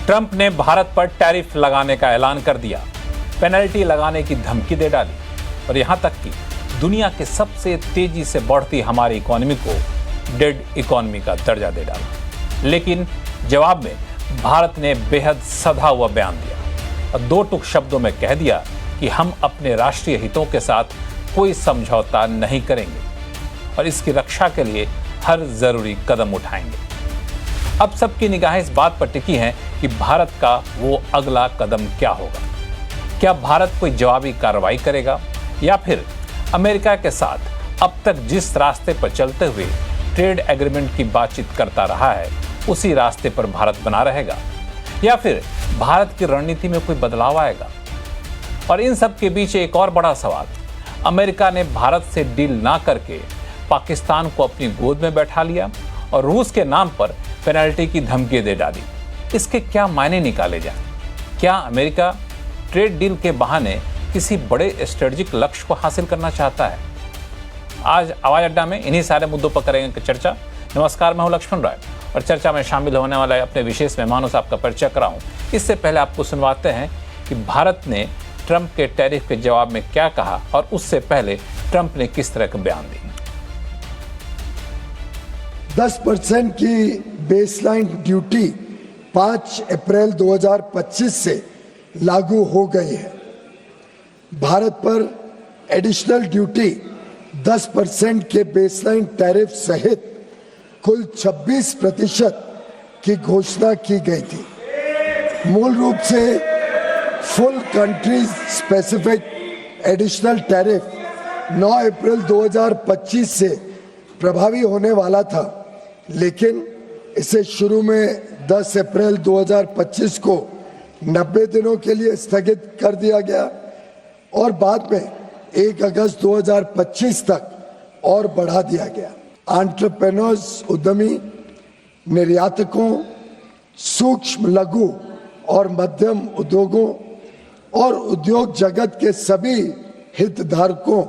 Trump ने भारत पर tariff लगाने का ऐलान कर दिया, पेनल्टी लगाने की धमकी दे डाली और यहां तक कि दुनिया के सबसे तेजी से बढ़ती हमारी इकोनॉमी को डेड इकोनॉमी का दर्जा दे डाला। लेकिन जवाब में भारत ने बेहद सधा हुआ बयान दिया और दो टुक शब्दों में कह दिया कि हम अपने राष्ट्रीय हितों के साथ कोई समझौता नहीं करेंगे और इसकी रक्षा के लिए हर जरूरी कदम उठाएंगे। अब सबकी निगाहें इस बात पर टिकी हैं कि भारत का वो अगला कदम क्या होगा। क्या भारत कोई जवाबी कार्रवाई करेगा या फिर अमेरिका के साथ अब तक जिस रास्ते पर चलते हुए ट्रेड एग्रीमेंट की बातचीत करता रहा है उसी रास्ते पर भारत बना रहेगा या फिर भारत की रणनीति में कोई बदलाव आएगा। और इन सब के बीच एक और बड़ा सवाल, अमेरिका ने भारत से डील ना करके पाकिस्तान को अपनी गोद में बैठा लिया और रूस के नाम पर पेनल्टी की धमकी दे डाली। इसके क्या मायने निकाले जाएं? क्या अमेरिका ट्रेड डील के बहाने किसी बड़े स्ट्रेटेजिक लक्ष्य को हासिल करना चाहता है? आज आवाज अड्डा में इन्हीं सारे मुद्दों पर करेंगे चर्चा। नमस्कार, मैं हूं लक्ष्मण राय और चर्चा में शामिल होने वाले अपने विशेष मेहमानों से आपका परिचय कराऊं। इससे पहले आपको सुनवाते हैं कि भारत ने ट्रंप के टैरिफ के जवाब में क्या कहा और उससे पहले ट्रंप ने किस तरह का बयान दिया। 10% की बेसलाइन ड्यूटी 5 अप्रैल 2025 से लागू हो गई है। भारत पर एडिशनल ड्यूटी 10% के बेसलाइन टैरिफ सहित कुल 26% की घोषणा की गई थी। मूल रूप से full country specific additional tariff 9 अप्रैल 2025 से प्रभावी होने वाला था, लेकिन इसे शुरू में 10 अप्रैल 2025 को 90 दिनों के लिए स्थगित कर दिया गया और बाद में 1 अगस्त 2025 तक और बढ़ा दिया गया। एंटरप्रेन्योर्स, उद्यमी, निर्यातकों, सूक्ष्म, लघु और मध्यम उद्योगों और उद्योग जगत के सभी हितधारकों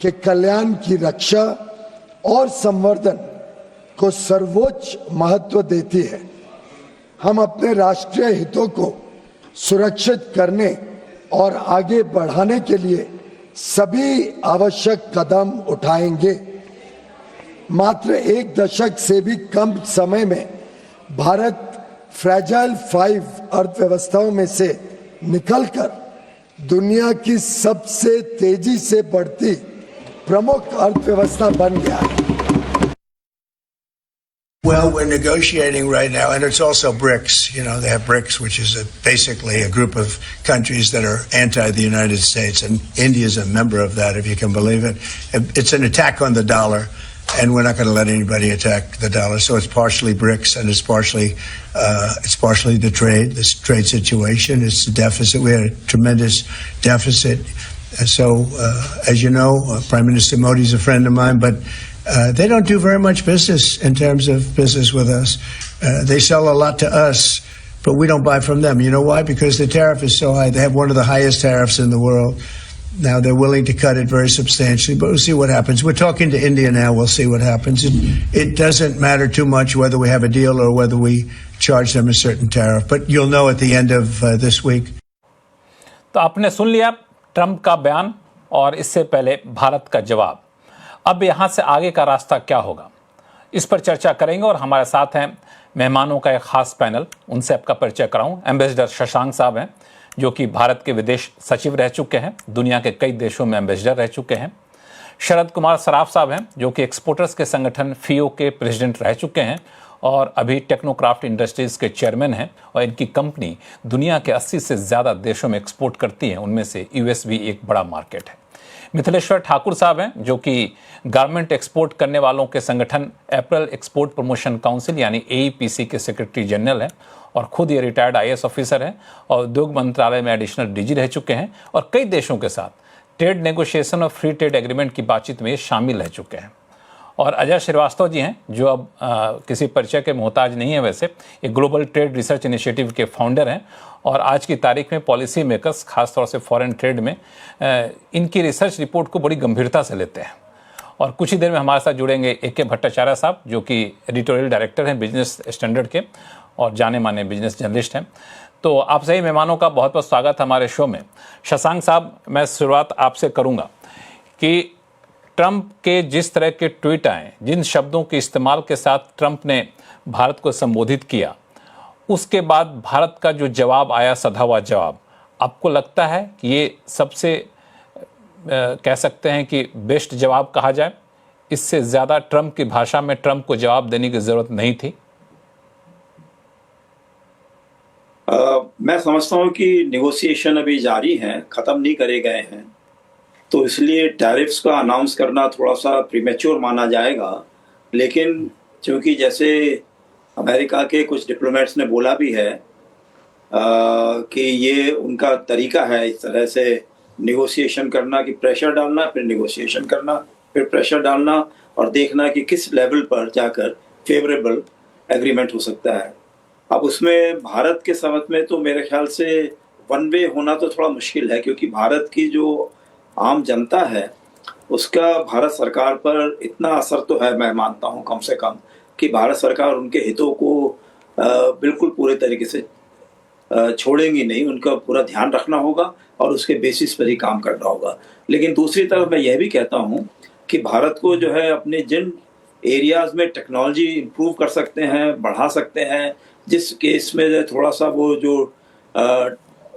के कल्याण की रक्षा और संवर्धन को सर्वोच्च महत्व देती है। हम अपने राष्ट्रीय हितों को सुरक्षित करने और आगे बढ़ाने के लिए सभी आवश्यक कदम उठाएंगे। मात्र 1 दशक से भी कम समय में भारत फ्रैजाइल 5 अर्थव्यवस्थाओं में से निकलकर दुनिया की सबसे तेजी से बढ़ती प्रमुख अर्थव्यवस्था बन गया है। Well, we're negotiating right now, and it's also BRICS. You know, they have BRICS, which is basically a group of countries that are anti the United States, and India is a member of that, if you can believe it. It's an attack on the dollar, and we're not going to let anybody attack the dollar. So it's partially BRICS, and it's partially the trade situation. It's the deficit. We had a tremendous deficit. So, as you know, Prime Minister Modi is a friend of mine, but they don't do very much business in terms of business with us. They sell a lot to us, but we don't buy from them. You know why? Because the tariff is so high. They have one of the highest tariffs in the world. Now they're willing to cut it very substantially, but we'll see what happens. We're talking to India now. We'll see what happens. It doesn't matter too much whether we have a deal or whether we charge them a certain tariff, but you'll know at the end of this week. तो आपने सुन लिया Trump का बयान और इससे पहले भारत का जवाब। अब यहाँ से आगे का रास्ता क्या होगा, इस पर चर्चा करेंगे और हमारे साथ हैं मेहमानों का एक खास पैनल। उनसे आपका परिचय कराऊं। एम्बेसडर शशांक साहब हैं, जो कि भारत के विदेश सचिव रह चुके हैं, दुनिया के कई देशों में एम्बेसडर रह चुके हैं। शरद कुमार सराफ साहब हैं, जो कि एक्सपोर्टर्स के संगठन FIO के प्रेसिडेंट रह चुके हैं और अभी टेक्नोक्राफ्ट इंडस्ट्रीज के चेयरमैन हैं और इनकी कंपनी दुनिया के 80 से ज़्यादा देशों में एक्सपोर्ट करती है, उनमें से US भी एक बड़ा मार्केट है। मिथिलेश्वर ठाकुर साहब हैं, जो कि गारमेंट एक्सपोर्ट करने वालों के संगठन अप्रैल एक्सपोर्ट प्रमोशन काउंसिल यानी AEPC के सेक्रेटरी जनरल हैं और खुद ये रिटायर्ड IAS ऑफिसर हैं और उद्योग मंत्रालय में एडिशनल DG रह चुके हैं और कई देशों के साथ ट्रेड नेगोशिएशन और फ्री ट्रेड एग्रीमेंट की बातचीत में शामिल रह चुके हैं। और अजय श्रीवास्तव जी हैं, जो अब किसी परिचय के मोहताज नहीं है, वैसे ये ग्लोबल ट्रेड रिसर्च इनिशिएटिव के फाउंडर हैं और आज की तारीख में पॉलिसी मेकर्स, खासतौर से फॉरेन ट्रेड में इनकी रिसर्च रिपोर्ट को बड़ी गंभीरता से लेते हैं। और कुछ ही देर में हमारे साथ जुड़ेंगे AK भट्टाचार्य साहब, जो कि एडिटोरियल डायरेक्टर हैं बिजनेस स्टैंडर्ड के, और जाने माने बिजनेस जर्नलिस्ट हैं। तो आप सही मेहमानों का बहुत बहुत स्वागत हमारे शो में। शशांक साहब, मैं शुरुआत आपसे करूंगा कि ट्रंप के जिस तरह के ट्वीट आए, जिन शब्दों के इस्तेमाल के साथ ट्रंप ने भारत को संबोधित किया, उसके बाद भारत का जो जवाब आया, सधा हुआ जवाब, आपको लगता है कि ये सबसे कह सकते हैं कि बेस्ट जवाब कहा जाए? इससे ज़्यादा ट्रंप की भाषा में ट्रंप को जवाब देने की ज़रूरत नहीं थी? मैं समझता हूं कि नेगोशिएशन अभी जारी हैं, ख़त्म नहीं करे गए हैं, तो इसलिए टैरिफ्स का अनाउंस करना थोड़ा सा प्रीमेच्योर माना जाएगा। लेकिन क्योंकि जैसे अमेरिका के कुछ डिप्लोमेट्स ने बोला भी है कि ये उनका तरीका है इस तरह से नेगोशिएशन करना, कि प्रेशर डालना, फिर नेगोशिएशन करना, फिर प्रेशर डालना और देखना कि किस लेवल पर जाकर फेवरेबल एग्रीमेंट हो सकता है। अब उसमें भारत के समझ में तो मेरे ख्याल से वन वे होना तो थोड़ा मुश्किल है, क्योंकि भारत की जो आम जनता है उसका भारत सरकार पर इतना असर तो है, मैं मानता हूँ कम से कम, कि भारत सरकार उनके हितों को बिल्कुल पूरे तरीके से छोड़ेंगी नहीं, उनका पूरा ध्यान रखना होगा और उसके बेसिस पर ही काम करना होगा। लेकिन दूसरी तरफ मैं यह भी कहता हूँ कि भारत को जो है अपने जिन एरियाज में टेक्नोलॉजी इंप्रूव कर सकते हैं, बढ़ा सकते हैं, जिस केस में थोड़ा सा वो जो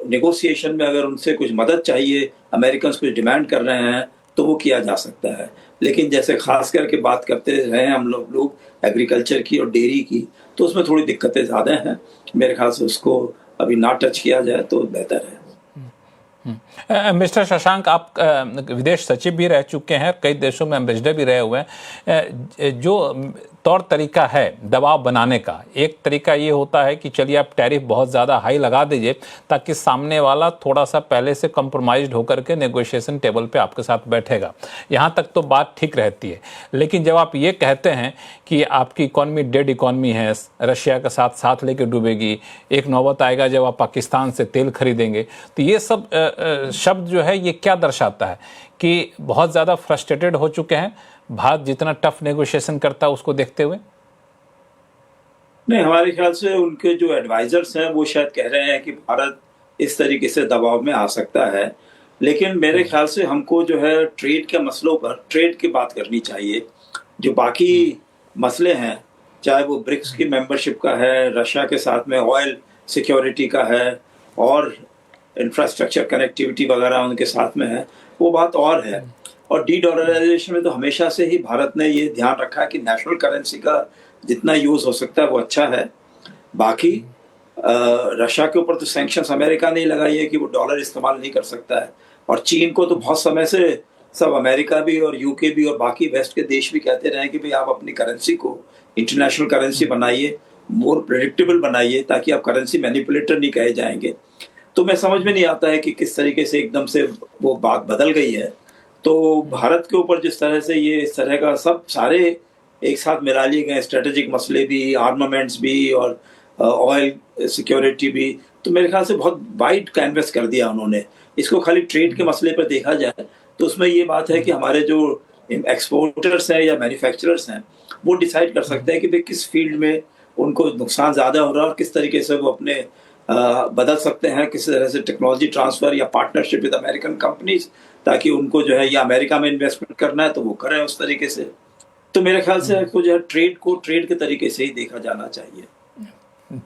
नेगोशिएशन में अगर उनसे कुछ मदद चाहिए, अमेरिकन कुछ डिमांड कर रहे हैं, तो वो किया जा सकता है। लेकिन जैसे खास करके बात करते रहे हम लोग एग्रीकल्चर की और डेयरी की, तो उसमें थोड़ी दिक्कतें ज़्यादा हैं। मेरे ख्याल से उसको अभी ना टच किया जाए तो बेहतर है। मिस्टर शशांक, आप विदेश सचिव भी रह चुके हैं, कई देशों में एम्बेसडर भी रहे हुए हैं। जो तौर तरीका है दबाव बनाने का, एक तरीका ये होता है कि चलिए आप टैरिफ बहुत ज़्यादा हाई लगा दीजिए ताकि सामने वाला थोड़ा सा पहले से कंप्रोमाइज्ड होकर के नेगोशिएशन टेबल पे आपके साथ बैठेगा, यहाँ तक तो बात ठीक रहती है। लेकिन जब आप ये कहते हैं कि आपकी इकॉनमी डेड इकॉनमी है, रशिया के साथ साथ लेके डूबेगी, एक नौबत आएगा जब आप पाकिस्तान से तेल खरीदेंगे, तो ये सब शब्द जो है ये क्या दर्शाता है कि बहुत ज़्यादा फ्रस्ट्रेटेड हो चुके हैं भारत जितना टफ नेगोशिएशन करता है उसको देखते हुए? नहीं, हमारे ख्याल से उनके जो एडवाइजर्स हैं वो शायद कह रहे हैं कि भारत इस तरीके से दबाव में आ सकता है। लेकिन मेरे ख्याल से हमको जो है ट्रेड के मसलों पर ट्रेड की बात करनी चाहिए। जो बाकी मसले हैं, चाहे वो ब्रिक्स की मेंबरशिप का है, रशिया के साथ में ऑयल सिक्योरिटी का है और इंफ्रास्ट्रक्चर कनेक्टिविटी वगैरह उनके साथ में है, वो बात और है। और डी डॉलराइजेशन में तो हमेशा से ही भारत ने ये ध्यान रखा है कि नेशनल करेंसी का जितना यूज़ हो सकता है वो अच्छा है। बाकी रशिया के ऊपर तो सैंक्शंस अमेरिका ने लगाई है कि वो डॉलर इस्तेमाल नहीं कर सकता है। और चीन को तो बहुत समय से सब अमेरिका भी और यूके भी और बाकी वेस्ट के देश भी कहते रहे कि भाई आप अपनी करेंसी को इंटरनेशनल करेंसी बनाइए, मोर प्रेडिक्टेबल बनाइए, ताकि आप करेंसी मैनिपुलेटर नहीं कहे जाएंगे। तो मैं समझ में नहीं आता है कि किस तरीके से एकदम से वो बात बदल गई है। तो भारत के ऊपर जिस तरह से ये इस तरह का सब सारे एक साथ मिला लिए गए, स्ट्रेटेजिक मसले भी, आर्मामेंट्स भी और ऑयल सिक्योरिटी भी, तो मेरे ख्याल से बहुत वाइड कैनवस कर दिया उन्होंने। इसको खाली ट्रेड के मसले पर देखा जाए तो उसमें ये बात है कि हमारे जो एक्सपोर्टर्स हैं या मैन्युफैक्चरर्स हैं वो डिसाइड कर सकते हैं कि भाई किस फील्ड में उनको नुकसान ज़्यादा हो रहा है और किस तरीके से वो अपने बदल सकते हैं, किस तरह से टेक्नोलॉजी ट्रांसफ़र या पार्टनरशिप विद अमेरिकन कंपनीज, ताकि उनको जो है या अमेरिका में इन्वेस्टमेंट करना है तो वो करें उस तरीके से। तो मेरे ख्याल से आपको जो है ट्रेड को ट्रेड के तरीके से ही देखा जाना चाहिए।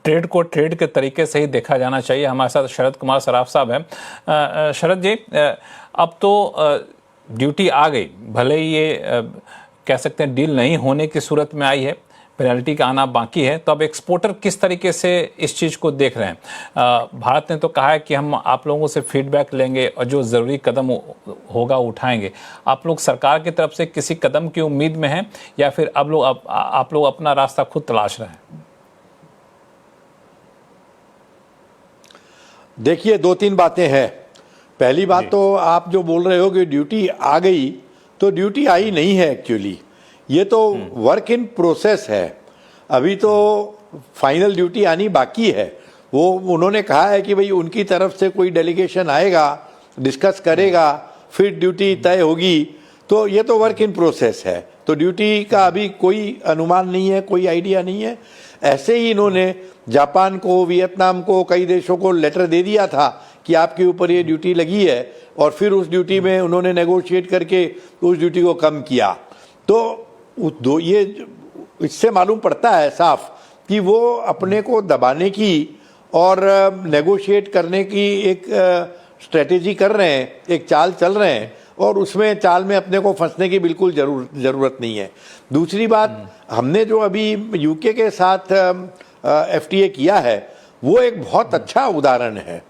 ट्रेड को ट्रेड के तरीके से ही देखा जाना चाहिए। हमारे साथ शरद कुमार सराफ साहब हैं। शरद जी, अब तो ड्यूटी आ गई, भले ही ये कह सकते हैं डील नहीं होने की सूरत में आई है, पेनल्टी का आना बाकी है, तो अब एक्सपोर्टर किस तरीके से इस चीज़ को देख रहे हैं? भारत ने तो कहा है कि हम आप लोगों से फीडबैक लेंगे और जो ज़रूरी कदम होगा उठाएंगे। आप लोग सरकार की तरफ से किसी कदम की उम्मीद में हैं या फिर अब लोग आप लोग अपना रास्ता खुद तलाश रहे हैं? देखिए, दो तीन बातें हैं। पहली बात तो आप जो बोल रहे हो कि ड्यूटी आ गई, तो ड्यूटी आई नहीं है एक्चुअली। ये तो वर्क इन प्रोसेस है, अभी तो फाइनल ड्यूटी आनी बाकी है। वो उन्होंने कहा है कि भाई उनकी तरफ से कोई डेलीगेशन आएगा, डिस्कस करेगा, फिर ड्यूटी तय होगी। तो ये तो वर्क इन प्रोसेस है, तो ड्यूटी का अभी कोई अनुमान नहीं है, कोई आइडिया नहीं है। ऐसे ही इन्होंने जापान को, वियतनाम को, कई देशों को लेटर दे दिया था कि आपके ऊपर ये ड्यूटी लगी है, और फिर उस ड्यूटी में उन्होंने नेगोशिएट करके उस ड्यूटी को कम किया। तो ये इससे मालूम पड़ता है साफ कि वो अपने को दबाने की और नेगोशिएट करने की एक स्ट्रेटेजी कर रहे हैं, एक चाल चल रहे हैं, और उसमें चाल में अपने को फंसने की बिल्कुल ज़रूरत नहीं है। दूसरी बात, हमने जो अभी यूके के साथ FTA किया है वो एक बहुत अच्छा उदाहरण है।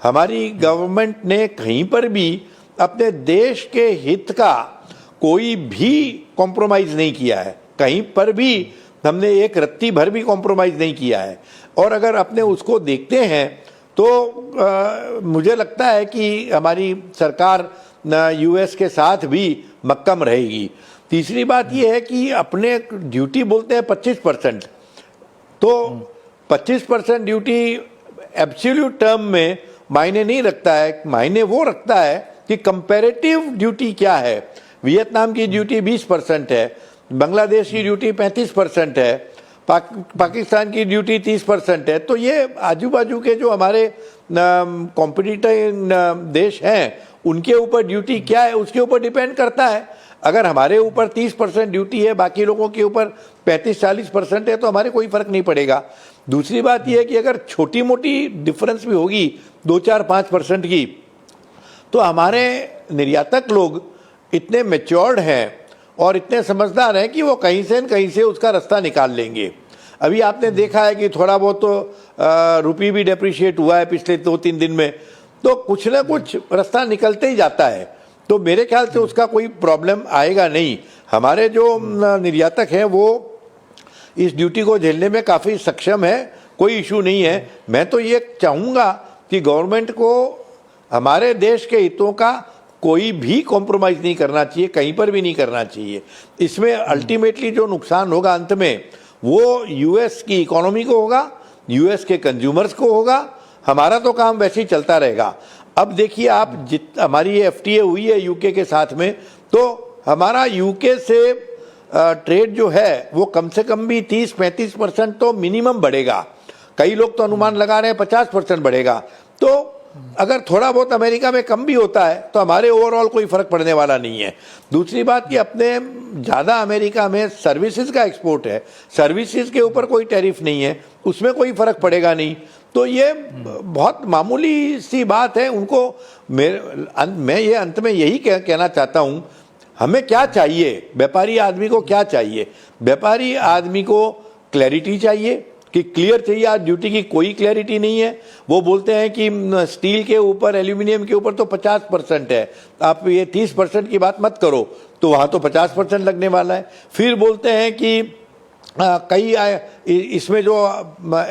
हमारी गवर्नमेंट ने कहीं पर भी अपने देश के हित का कोई भी कॉम्प्रोमाइज़ नहीं किया है, कहीं पर भी हमने एक रत्ती भर भी कॉम्प्रोमाइज़ नहीं किया है। और अगर अपने उसको देखते हैं तो मुझे लगता है कि हमारी सरकार US के साथ भी मक्कम रहेगी। तीसरी बात यह है कि अपने ड्यूटी बोलते हैं 25%, तो 25% ड्यूटी एब्सोल्यूट टर्म में मायने नहीं रखता है, मायने वो रखता है कि कंपैरेटिव ड्यूटी क्या है। वियतनाम की ड्यूटी 20% है, बांग्लादेश की ड्यूटी 35% है, पाकिस्तान की ड्यूटी 30% है। तो ये आजू बाजू के जो हमारे कॉम्पिटिटर देश हैं उनके ऊपर ड्यूटी क्या है उसके ऊपर डिपेंड करता है। अगर हमारे ऊपर 30% ड्यूटी है, बाकी लोगों के ऊपर 35-40% है, तो हमारे कोई फर्क नहीं पड़ेगा। दूसरी बात यह है कि अगर छोटी मोटी डिफरेंस भी होगी 2-4-5% की, तो हमारे निर्यातक लोग इतने मैच्योर्ड हैं और इतने समझदार हैं कि वो कहीं से न कहीं से उसका रास्ता निकाल लेंगे। अभी आपने देखा है कि थोड़ा बहुत तो रुपये भी डेप्रिशिएट हुआ है पिछले 2-3 दिन में, तो कुछ ना कुछ रास्ता निकलते ही जाता है। तो मेरे ख्याल से उसका कोई प्रॉब्लम आएगा नहीं। हमारे जो निर्यातक हैं वो इस ड्यूटी को झेलने में काफ़ी सक्षम है, कोई इशू नहीं है। मैं तो ये चाहूँगा कि गवर्नमेंट को हमारे देश के हितों का कोई भी कॉम्प्रोमाइज़ नहीं करना चाहिए, कहीं पर भी नहीं करना चाहिए। इसमें अल्टीमेटली जो नुकसान होगा अंत में वो US की इकोनॉमी को होगा, US के कंज्यूमर्स को होगा। हमारा तो काम वैसे ही चलता रहेगा। अब देखिए आप, हमारी ये FTA हुई है UK के साथ में, तो हमारा UK से ट्रेड जो है वो कम से कम भी 30-35% तो मिनिमम बढ़ेगा। कई लोग तो अनुमान लगा रहे हैं 50% बढ़ेगा। तो अगर थोड़ा बहुत अमेरिका में कम भी होता है तो हमारे ओवरऑल कोई फर्क पड़ने वाला नहीं है। दूसरी बात कि अपने ज़्यादा अमेरिका में सर्विसेज का एक्सपोर्ट है, सर्विसेज के ऊपर कोई टैरिफ नहीं है, उसमें कोई फर्क पड़ेगा नहीं। तो ये बहुत मामूली सी बात है। उनको मैं ये अंत में यही कहना चाहता हूँ, हमें क्या चाहिए, व्यापारी आदमी को क्या चाहिए? व्यापारी आदमी को क्लैरिटी चाहिए कि क्लियर चाहिए। आज ड्यूटी की कोई क्लैरिटी नहीं है। वो बोलते हैं कि स्टील के ऊपर, एल्यूमिनियम के ऊपर तो 50% है, आप ये 30% की बात मत करो, तो वहाँ तो 50% लगने वाला है। फिर बोलते हैं कि कई इसमें जो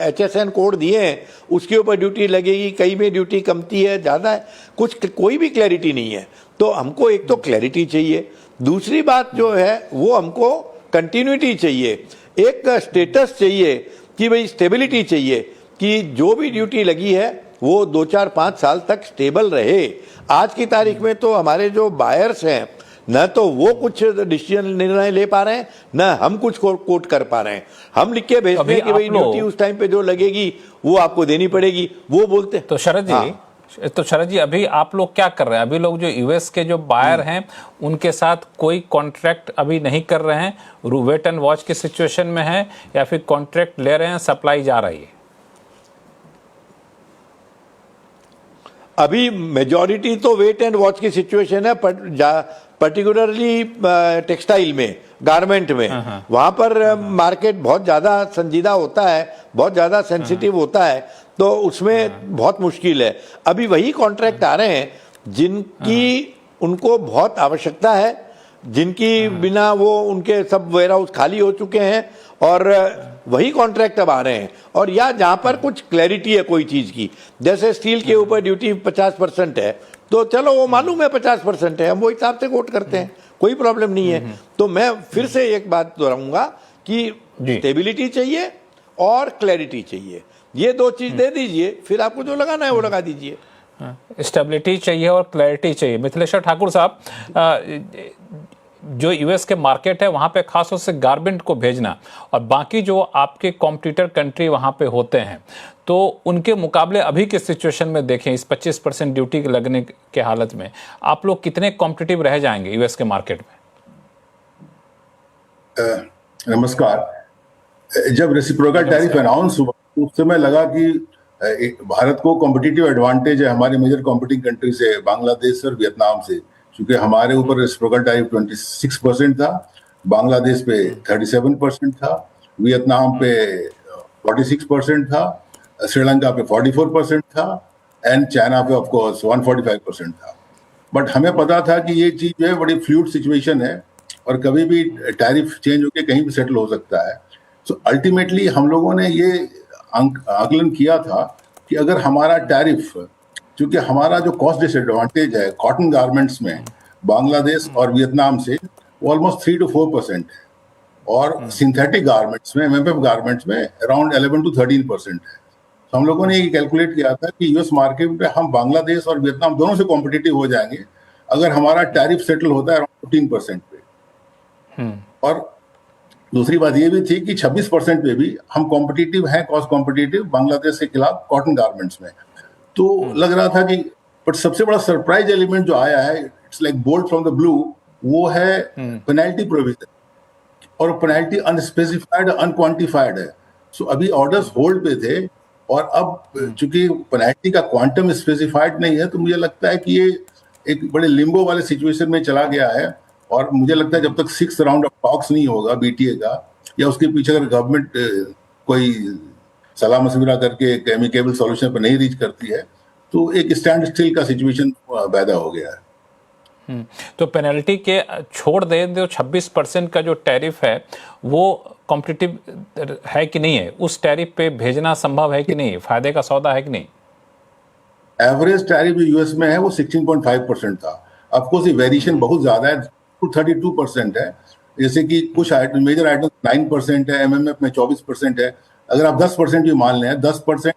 HSN कोड दिए हैं उसके ऊपर ड्यूटी लगेगी, कई में ड्यूटी कमती है, ज़्यादा है, कोई भी क्लैरिटी नहीं है। तो हमको एक तो क्लैरिटी चाहिए, दूसरी बात जो है वो हमको कंटिन्यूटी चाहिए, एक स्टेटस चाहिए कि भाई स्टेबिलिटी चाहिए कि जो भी ड्यूटी लगी है वो 2-4-5 साल तक स्टेबल रहे। आज की तारीख में तो हमारे जो बायर्स हैं न तो वो कुछ डिसीजन निर्णय ले पा रहे हैं, न हम कुछ कोट कर पा रहे हैं। हम लिख के भेजते हैं कि भाई ड्यूटी उस टाइम पे जो लगेगी वो आपको देनी पड़ेगी, वो बोलते हैं। तो शरद जी अभी आप लोग क्या कर रहे हैं? अभी लोग जो US के जो बायर हैं उनके साथ कोई कॉन्ट्रैक्ट अभी नहीं कर रहे हैं, वेट एंड वॉच की सिचुएशन में है, या फिर कॉन्ट्रैक्ट ले रहे हैं, सप्लाई जा रही है? अभी मेजॉरिटी तो वेट एंड वॉच की सिचुएशन है, पर्टिकुलरली टेक्सटाइल में, गारमेंट में। वहां पर मार्केट बहुत ज़्यादा संजीदा होता है, बहुत ज़्यादा सेंसिटिव होता है, तो उसमें बहुत मुश्किल है। अभी वही कॉन्ट्रैक्ट आ रहे हैं जिनकी उनको बहुत आवश्यकता है, जिनकी बिना वो उनके सब वेयरहाउस खाली हो चुके हैं, और वही कॉन्ट्रैक्ट अब आ रहे हैं। और या जहाँ पर कुछ क्लैरिटी है कोई चीज़ की, जैसे स्टील के ऊपर ड्यूटी 50% है, तो चलो वो मालूम है 50% है, हम वो हिसाब से कोट करते हैं, कोई प्रॉब्लम नहीं है। तो मैं फिर से एक बात दोहराऊंगा कि स्टेबिलिटी चाहिए और क्लैरिटी चाहिए, ये दो चीज दे दीजिए, फिर आपको जो लगाना है वो लगा दीजिए। स्टेबिलिटी चाहिए और क्लैरिटी चाहिए। मिथिलेश्वर ठाकुर साहब, जो यूएस के मार्केट है वहां पे खास तौर से गारमेंट को भेजना और बाकी जो आपके कॉम्पिटिटर कंट्री वहां पे होते हैं, तो उनके मुकाबले अभी के सिचुएशन में देखें इस 25% ड्यूटी लगने के हालत में आप लोग कितने कॉम्पिटिटिव रह जाएंगे यूएस के मार्केट में? नमस्कार। जब रेसिप्रोकल टैरिफ अनाउंस हुआ उस समय लगा कि भारत को कॉम्पिटिटिव एडवांटेज है हमारे मेजर कॉम्पिटिंग कंट्री से, बांग्लादेश और वियतनाम से, क्योंकि हमारे ऊपर रेसिप्रोकल टैरिफ 26% था, बांग्लादेश पे 37% था, वियतनाम पे 46% था, श्रीलंका पे 44% था एंड चाइना पे ऑफ कोर्स 145% था। बट हमें पता था कि ये चीज जो है बड़ी फ्लूइड सिचुएशन है और कभी भी टैरिफ चेंज होकर कहीं भी सेटल हो सकता है। सो अल्टीमेटली हम लोगों ने ये आकलन किया था कि अगर हमारा टैरिफ, क्योंकि हमारा जो कॉस्ट डिसएडवांटेज है कॉटन गारमेंट्स में बांग्लादेश और वियतनाम से वो ऑलमोस्ट 3 to 4% है और सिंथेटिक गारमेंट्स में, एमएफएफ गारमेंट्स में अराउंड 11 to 13% है। तो हम लोगों ने ये कैलकुलेट किया था कि यूएस मार्केट में हम बांग्लादेश और वियतनाम दोनों से कॉम्पिटिटिव हो जाएंगे अगर हमारा टैरिफ सेटल होता है अराउंड 15% पे। और दूसरी बात ये भी थी कि 26% पे भी हम कॉम्पिटिटिव हैं, कॉस्ट कॉम्पिटिटिव बांग्लादेश के खिलाफ कॉटन गारमेंट्स में। तो लग रहा था कि, बट सबसे बड़ा सरप्राइज एलिमेंट जो आया है, it's like bolt from the blue, वो है पेनल्टी प्रोविजन। और पेनल्टी अनस्पेसिफाइड, अनक्वांटिफाइड है। सो अभी ऑर्डर्स होल्ड पे थे और अब चूंकि पेनल्टी का क्वांटम स्पेसिफाइड नहीं है, तो मुझे लगता है कि ये एक बड़े लिम्बो वाले सिचुएशन में चला गया है। और मुझे लगता है जब तक 6th राउंड ऑफ टॉक्स नहीं होगा बीटीए का, या उसके पीछे अगर गवर्नमेंट कोई सलाह मशविरा करके एक एमिकेबल सॉल्यूशन पर नहीं रीच करती है, तो एक स्टैंड स्टिल का सिचुएशन पैदा हो गया है। तो पेनल्टी के छोड़ दें तो 26% का जो टैरिफ है वो कॉम्पिटिटिव है कि नहीं है? उस टैरिफ पे भेजना संभव है कि नहीं? फायदे का सौदा है कि नहीं? एवरेज टैरिफ जो यूएस में है वो 16.5% था। ऑफ कोर्स ये वेरिएशन बहुत ज्यादा है, 32% है। जैसे कि कुछ आइटम, मेजर आइटम 9% है, एमएमएफ में 24% है। अगर आप 10% भी मान लें, 10%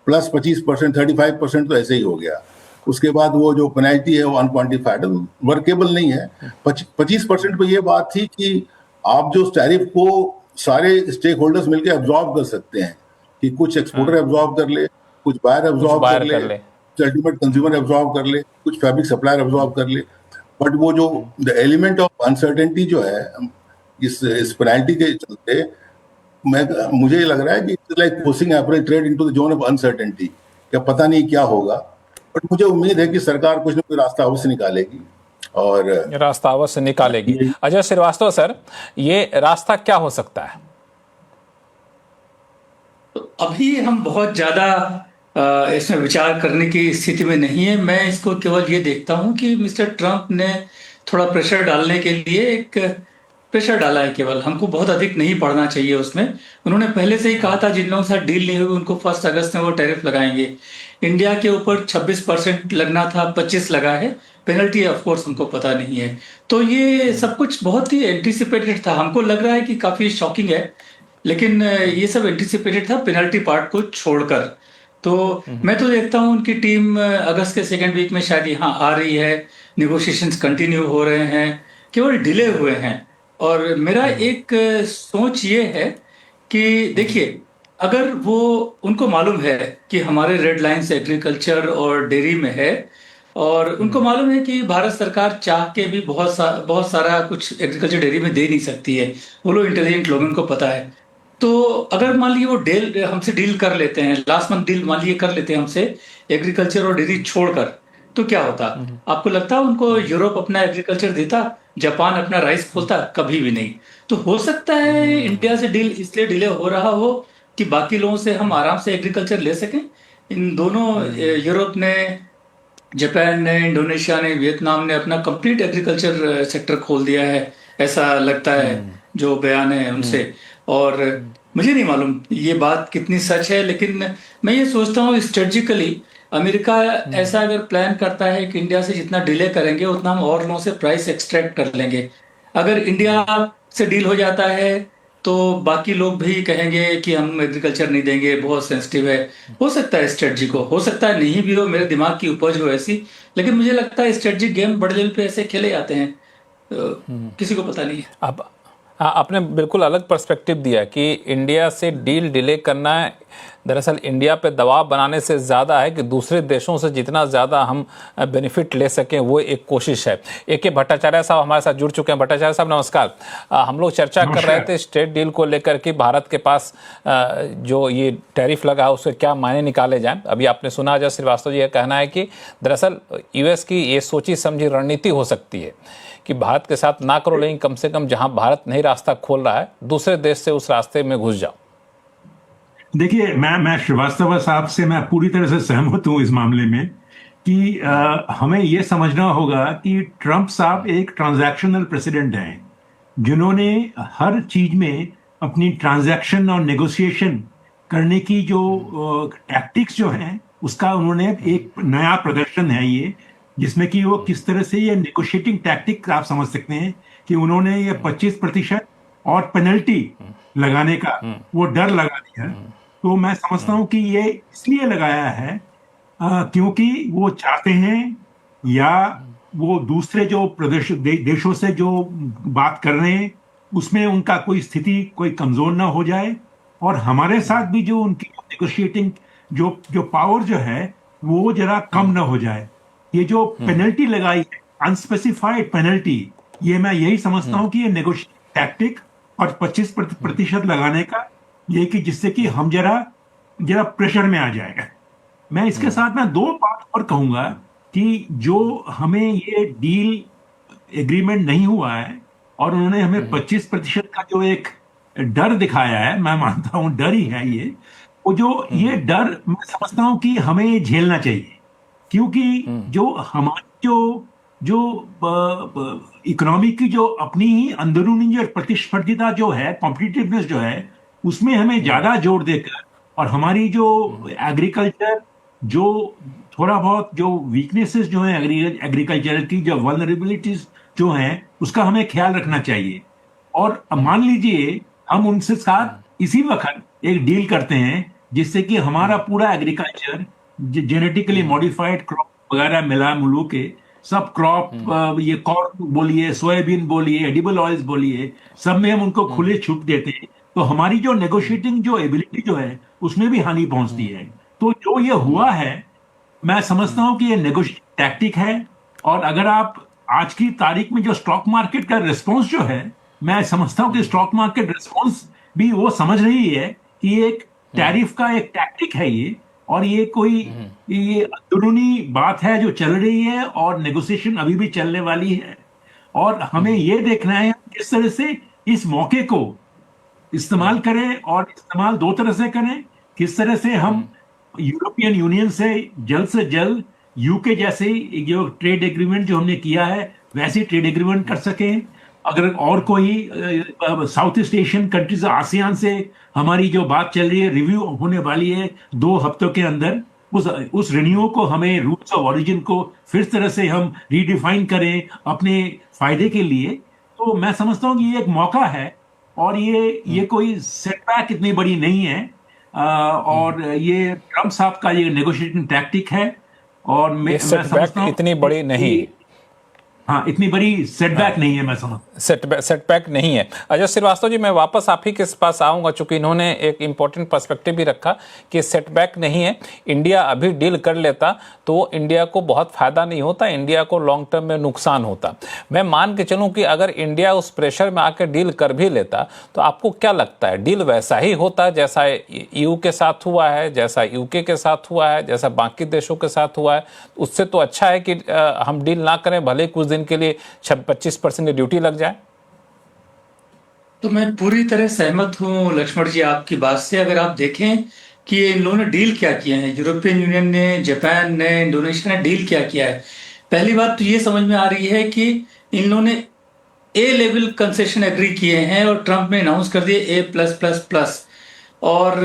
प्लस 25%, 35% तो ऐसे ही हो गया। उसके बाद वो जो पेनल्टी है वो अनक्वांटिफाइड, वर्केबल नहीं है। 25% पे ये बात थी कि आप जो टैरिफ को सारे स्टेक होल्डर्स मिलकर एब्जॉर्ब कर सकते हैं, कि कुछ एक्सपोर्टर एब्जॉर्ब कर ले, कुछ बायर एब्जॉर्ब कर ले, अल्टीमेट कंज्यूमर एब्जॉर्ब कर ले, कुछ फैब्रिक सप्लायर एब्जॉर्ब कर ले। बट वो जो द एलिमेंट ऑफ अनसर्टेनिटी जो है इस पेनल्टी के चलते, मुझे लग रहा है कि it's like pushing every trade into the zone of uncertainty. क्या पता नहीं क्या होगा, बट मुझे उम्मीद है कि सरकार कुछ ना कुछ रास्ता अवश्य निकालेगी और रास्ता अवश्य निकालेगी। अजय श्रीवास्तव सर, ये रास्ता क्या हो सकता है? तो अभी हम बहुत ज्यादा इसमें विचार करने की स्थिति में नहीं है। मैं इसको केवल ये देखता हूं कि मिस्टर ट्रंप ने थोड़ा प्रेशर डालने के लिए एक प्रेशर डाला है, केवल हमको बहुत अधिक नहीं पढ़ना चाहिए उसमें। उन्होंने पहले से ही कहा था जिन लोगों के साथ डील नहीं हुई उनको 1 अगस्त में वो टैरिफ लगाएंगे। इंडिया के ऊपर 26% लगना था, 25 लगा है। पेनल्टी ऑफ कोर्स हमको पता नहीं है। तो ये सब कुछ बहुत ही एंटिसिपेटेड था। हमको लग रहा है कि काफी शॉकिंग है, लेकिन ये सब एंटिसिपेटेड था पेनल्टी पार्ट को छोड़कर। तो मैं तो देखता हूं उनकी टीम अगस्त के 2nd वीक में शायद यहाँ आ रही है, नेगोशिएशंस कंटिन्यू हो रहे हैं, केवल डिले हुए हैं। और मेरा एक सोच ये है कि देखिए, अगर वो उनको मालूम है कि हमारे रेड लाइन्स एग्रीकल्चर और डेयरी में है, और उनको मालूम है कि भारत सरकार चाह के भी बहुत सारा कुछ एग्रीकल्चर डेयरी में दे नहीं सकती है, वो लोग इंटेलिजेंट लोग, उनको पता है। तो अगर मान लीजिए वो हमसे डील कर लेते हैं, लास्ट मंथ डील मान लीजिए कर लेते हैं हमसे एग्रीकल्चर और डेयरी छोड़कर, तो क्या होता? आपको लगता है उनको यूरोप अपना एग्रीकल्चर देता, जापान अपना राइस खोलता? कभी भी नहीं। तो हो सकता है इंडिया से डील इसलिए डिले हो रहा हो कि बाकी लोगों से हम आराम से एग्रीकल्चर ले सकें। इन दोनों, यूरोप ने, जापान ने, इंडोनेशिया ने, वियतनाम ने अपना कंप्लीट एग्रीकल्चर सेक्टर खोल दिया है, ऐसा लगता है जो बयान है उनसे। और मुझे नहीं मालूम ये बात कितनी सच है, लेकिन मैं ये सोचता हूँ स्ट्रेटेजिकली अमेरिका ऐसा अगर प्लान करता है कि इंडिया से जितना डिले करेंगे उतना हम और लोगों से प्राइस एक्सट्रैक्ट कर लेंगे। अगर इंडिया से डील हो जाता है तो बाकी लोग भी कहेंगे कि हम एग्रीकल्चर नहीं देंगे, बहुत सेंसिटिव है। हो सकता है स्ट्रेटजी को, हो सकता है नहीं भी हो, मेरे दिमाग की उपज हो ऐसी, लेकिन मुझे लगता है स्ट्रेटजिक गेम बड़े लेवल पे ऐसे खेले जाते हैं। किसी को पता नहीं है। अब आपने बिल्कुल अलग पर्सपेक्टिव दिया कि इंडिया से डील डिले करना दरअसल इंडिया पे दबाव बनाने से ज़्यादा है कि दूसरे देशों से जितना ज़्यादा हम बेनिफिट ले सकें वो एक कोशिश है। A.K. भट्टाचार्य साहब हमारे साथ जुड़ चुके हैं। भट्टाचार्य साहब नमस्कार। हम लोग चर्चा कर रहे थे स्ट्रेट डील को लेकर कि भारत के पास जो ये टैरिफ लगा है उससे क्या मायने निकाले जाएं। अभी आपने सुना अजय श्रीवास्तव जी का कहना है कि दरअसल US की ये सोची समझी रणनीति हो सकती है कि भारत के साथ ना करो, लेकिन कम से कम जहां भारत नहीं रास्ता खोल रहा है दूसरे देश से उस रास्ते में घुस जाओ। देखिए, मैं श्रीवास्तव साहब से मैं पूरी तरह से सहमत हूं इस मामले में कि हमें यह समझना होगा कि ट्रंप साहब एक ट्रांजैक्शनल प्रेसिडेंट हैं जिन्होंने हर चीज में अपनी ट्रांजैक्शन और नेगोशिएशन करने की जो टैक्टिक्स जो हैं उसका उन्होंने एक नया प्रदर्शन है ये, जिसमें कि वो किस तरह से ये नेगोशिएटिंग टैक्टिक आप समझ सकते हैं कि उन्होंने ये 25% और पेनल्टी लगाने का वो डर लगा दिया। तो मैं समझता हूं कि ये इसलिए लगाया है क्योंकि वो चाहते हैं या वो दूसरे जो देशों से जो बात कर रहे हैं उसमें उनका कोई स्थिति कोई कमजोर ना हो जाए, और हमारे साथ भी जो उनकी नेगोशिएटिंग जो पावर जो है वो जरा कम ना हो जाए। ये जो पेनल्टी लगाई है अनस्पेसिफाइड पेनल्टी, ये मैं यही समझता हूं कि ये नेगोशिएटिंग टैक्टिक और 25% लगाने का ये कि जिससे कि हम जरा प्रेशर में आ जाएगा। मैं इसके साथ में दो बात और कहूंगा कि जो हमें ये डील एग्रीमेंट नहीं हुआ है और उन्होंने हमें 25% का जो एक डर दिखाया है, मैं मानता हूं डर ही है ये, वो जो ये डर मैं समझता हूं कि हमें झेलना चाहिए, क्योंकि जो हमारी जो इकोनॉमी की जो अपनी ही अंदरूनी जो प्रतिस्पर्धिता जो है, कॉम्पिटिटिवनेस जो है, उसमें हमें ज्यादा जोर देकर और हमारी जो एग्रीकल्चर जो थोड़ा बहुत जो वीकनेसेस जो है एग्रीकल्चर की जो वल्नरेबिलिटीज जो हैं उसका हमें ख्याल रखना चाहिए। और मान लीजिए हम उनसे साथ इसी वक्त एक डील करते हैं जिससे कि हमारा पूरा एग्रीकल्चर जेनेटिकली मॉडिफाइड क्रॉप वगैरह मिला मिलू के सब क्रॉप ये कॉर्न बोलिए, सोयाबीन बोलिए, एडिबल ऑयल्स बोलिए, सब में हम उनको खुले छूट देते हैं, तो हमारी जो नेगोशिएटिंग जो एबिलिटी जो है उसमें भी हानि पहुंचती है। तो जो ये हुआ है मैं समझता हूं कि ये नेगोशिएटिंग टैक्टिक है। और अगर आप आज की तारीख में जो स्टॉक मार्केट का रिस्पॉन्स जो है, मैं समझता हूं कि स्टॉक मार्केट रिस्पॉन्स भी वो समझ रही है कि एक टैरिफ का एक टैक्टिक है ये, और ये कोई ये अंदरूनी बात है जो चल रही है और नेगोशिएशन अभी भी चलने वाली है। और हमें ये देखना है किस तरह से इस मौके को इस्तेमाल करें, और इस्तेमाल दो तरह से करें। किस तरह से हम यूरोपियन यूनियन से जल्द यूके जैसे जो ट्रेड एग्रीमेंट जो हमने किया है वैसे ट्रेड एग्रीमेंट कर सकें। अगर और कोई south east Asian countries ASEAN से हमारी जो बात चल रही है, रिव्यू होने वाली है 2 हफ्तों के अंदर, उस रिन्यू को हमें रूट्स ऑफ ओरिजिन को फिर तरह से हम रीडिफाइन करें अपने फायदे के लिए। तो मैं समझता हूं कि ये एक मौका है और ये कोई सेटबैक इतनी बड़ी नहीं है। और ये ट्रंप साहब का ये नेगोशिएटिंग टैक्टिक है, और मैं समझता हूं इतनी बड़ी नहीं, हाँ इतनी बड़ी सेटबैक नहीं है, मैं समझ सेटबैक नहीं है। अजय श्रीवास्तव जी, मैं वापस आप ही के पास आऊंगा, चूंकि इन्होंने एक इंपॉर्टेंट पर्सपेक्टिव भी रखा कि सेटबैक नहीं है। इंडिया अभी डील कर लेता तो इंडिया को बहुत फायदा नहीं होता, इंडिया को लॉन्ग टर्म में नुकसान होता। मैं मान के चलूं कि अगर इंडिया उस प्रेशर में आकर डील कर भी लेता तो आपको क्या लगता है डील वैसा ही होता जैसा EU के साथ हुआ है, जैसा UK के साथ हुआ है, जैसा बाकी देशों के साथ हुआ है? उससे तो अच्छा है कि हम डील ना करें, भले कुछ दिन के लिए 25% ड्यूटी लग जाए। तो मैं पूरी तरह सहमत हूं लक्ष्मण जी आपकी बात से। अगर आप देखें कि इन लोगों ने डील क्या किया है, यूरोपियन यूनियन ने, जापान ने, इंडोनेशिया ने डील क्या किया है। पहली बात तो ये समझ में आ रही है कि इन लोगों ने A लेवल कंसेशन एग्री किए हैं और ट्रंप ने अनाउंस कर दिए A+++। और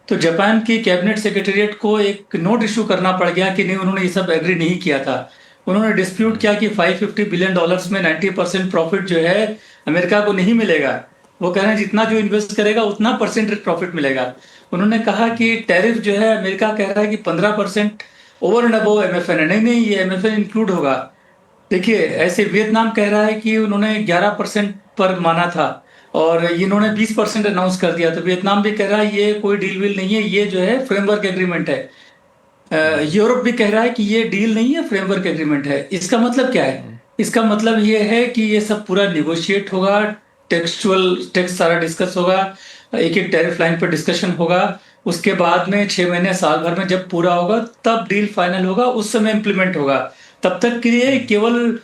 तो जापान की कैबिनेट सेक्रेटेरिएट को एक नोट इशू करना पड़ गया कि नहीं, उन्होंने ये सब एग्री नहीं किया था। उन्होंने डिस्प्यूट किया कि $550 बिलियन में 90% प्रॉफिट जो है अमेरिका को नहीं मिलेगा। वो कह रहे हैं जितना जो इन्वेस्ट करेगा उतना परसेंटेज प्रॉफिट मिलेगा। उन्होंने कहा कि टैरिफ जो है अमेरिका कह रहा है कि 15% ओवर एंड अबव MFN है। नहीं, ये MFN इंक्लूड होगा। देखिए, ऐसे वियतनाम कह रहा है कि उन्होंने 11% पर माना था और इन्होंने 20% अनाउंस कर दिया, तो वियतनाम भी कह रहा है ये कोई डील वील नहीं है, ये जो है फ्रेमवर्क एग्रीमेंट है। यूरोप भी कह रहा है कि ये डील नहीं है, फ्रेमवर्क एग्रीमेंट है। इसका मतलब क्या है? इसका मतलब ये है कि ये सब पूरा निगोशिएट होगा, टेक्स्ट सारा डिस्कस होगा, एक एक टैरिफ लाइन पर डिस्कशन होगा, उसके बाद में 6 महीने साल भर में जब पूरा होगा तब डील फाइनल होगा, उस समय इंप्लीमेंट होगा। तब तक के लिए केवल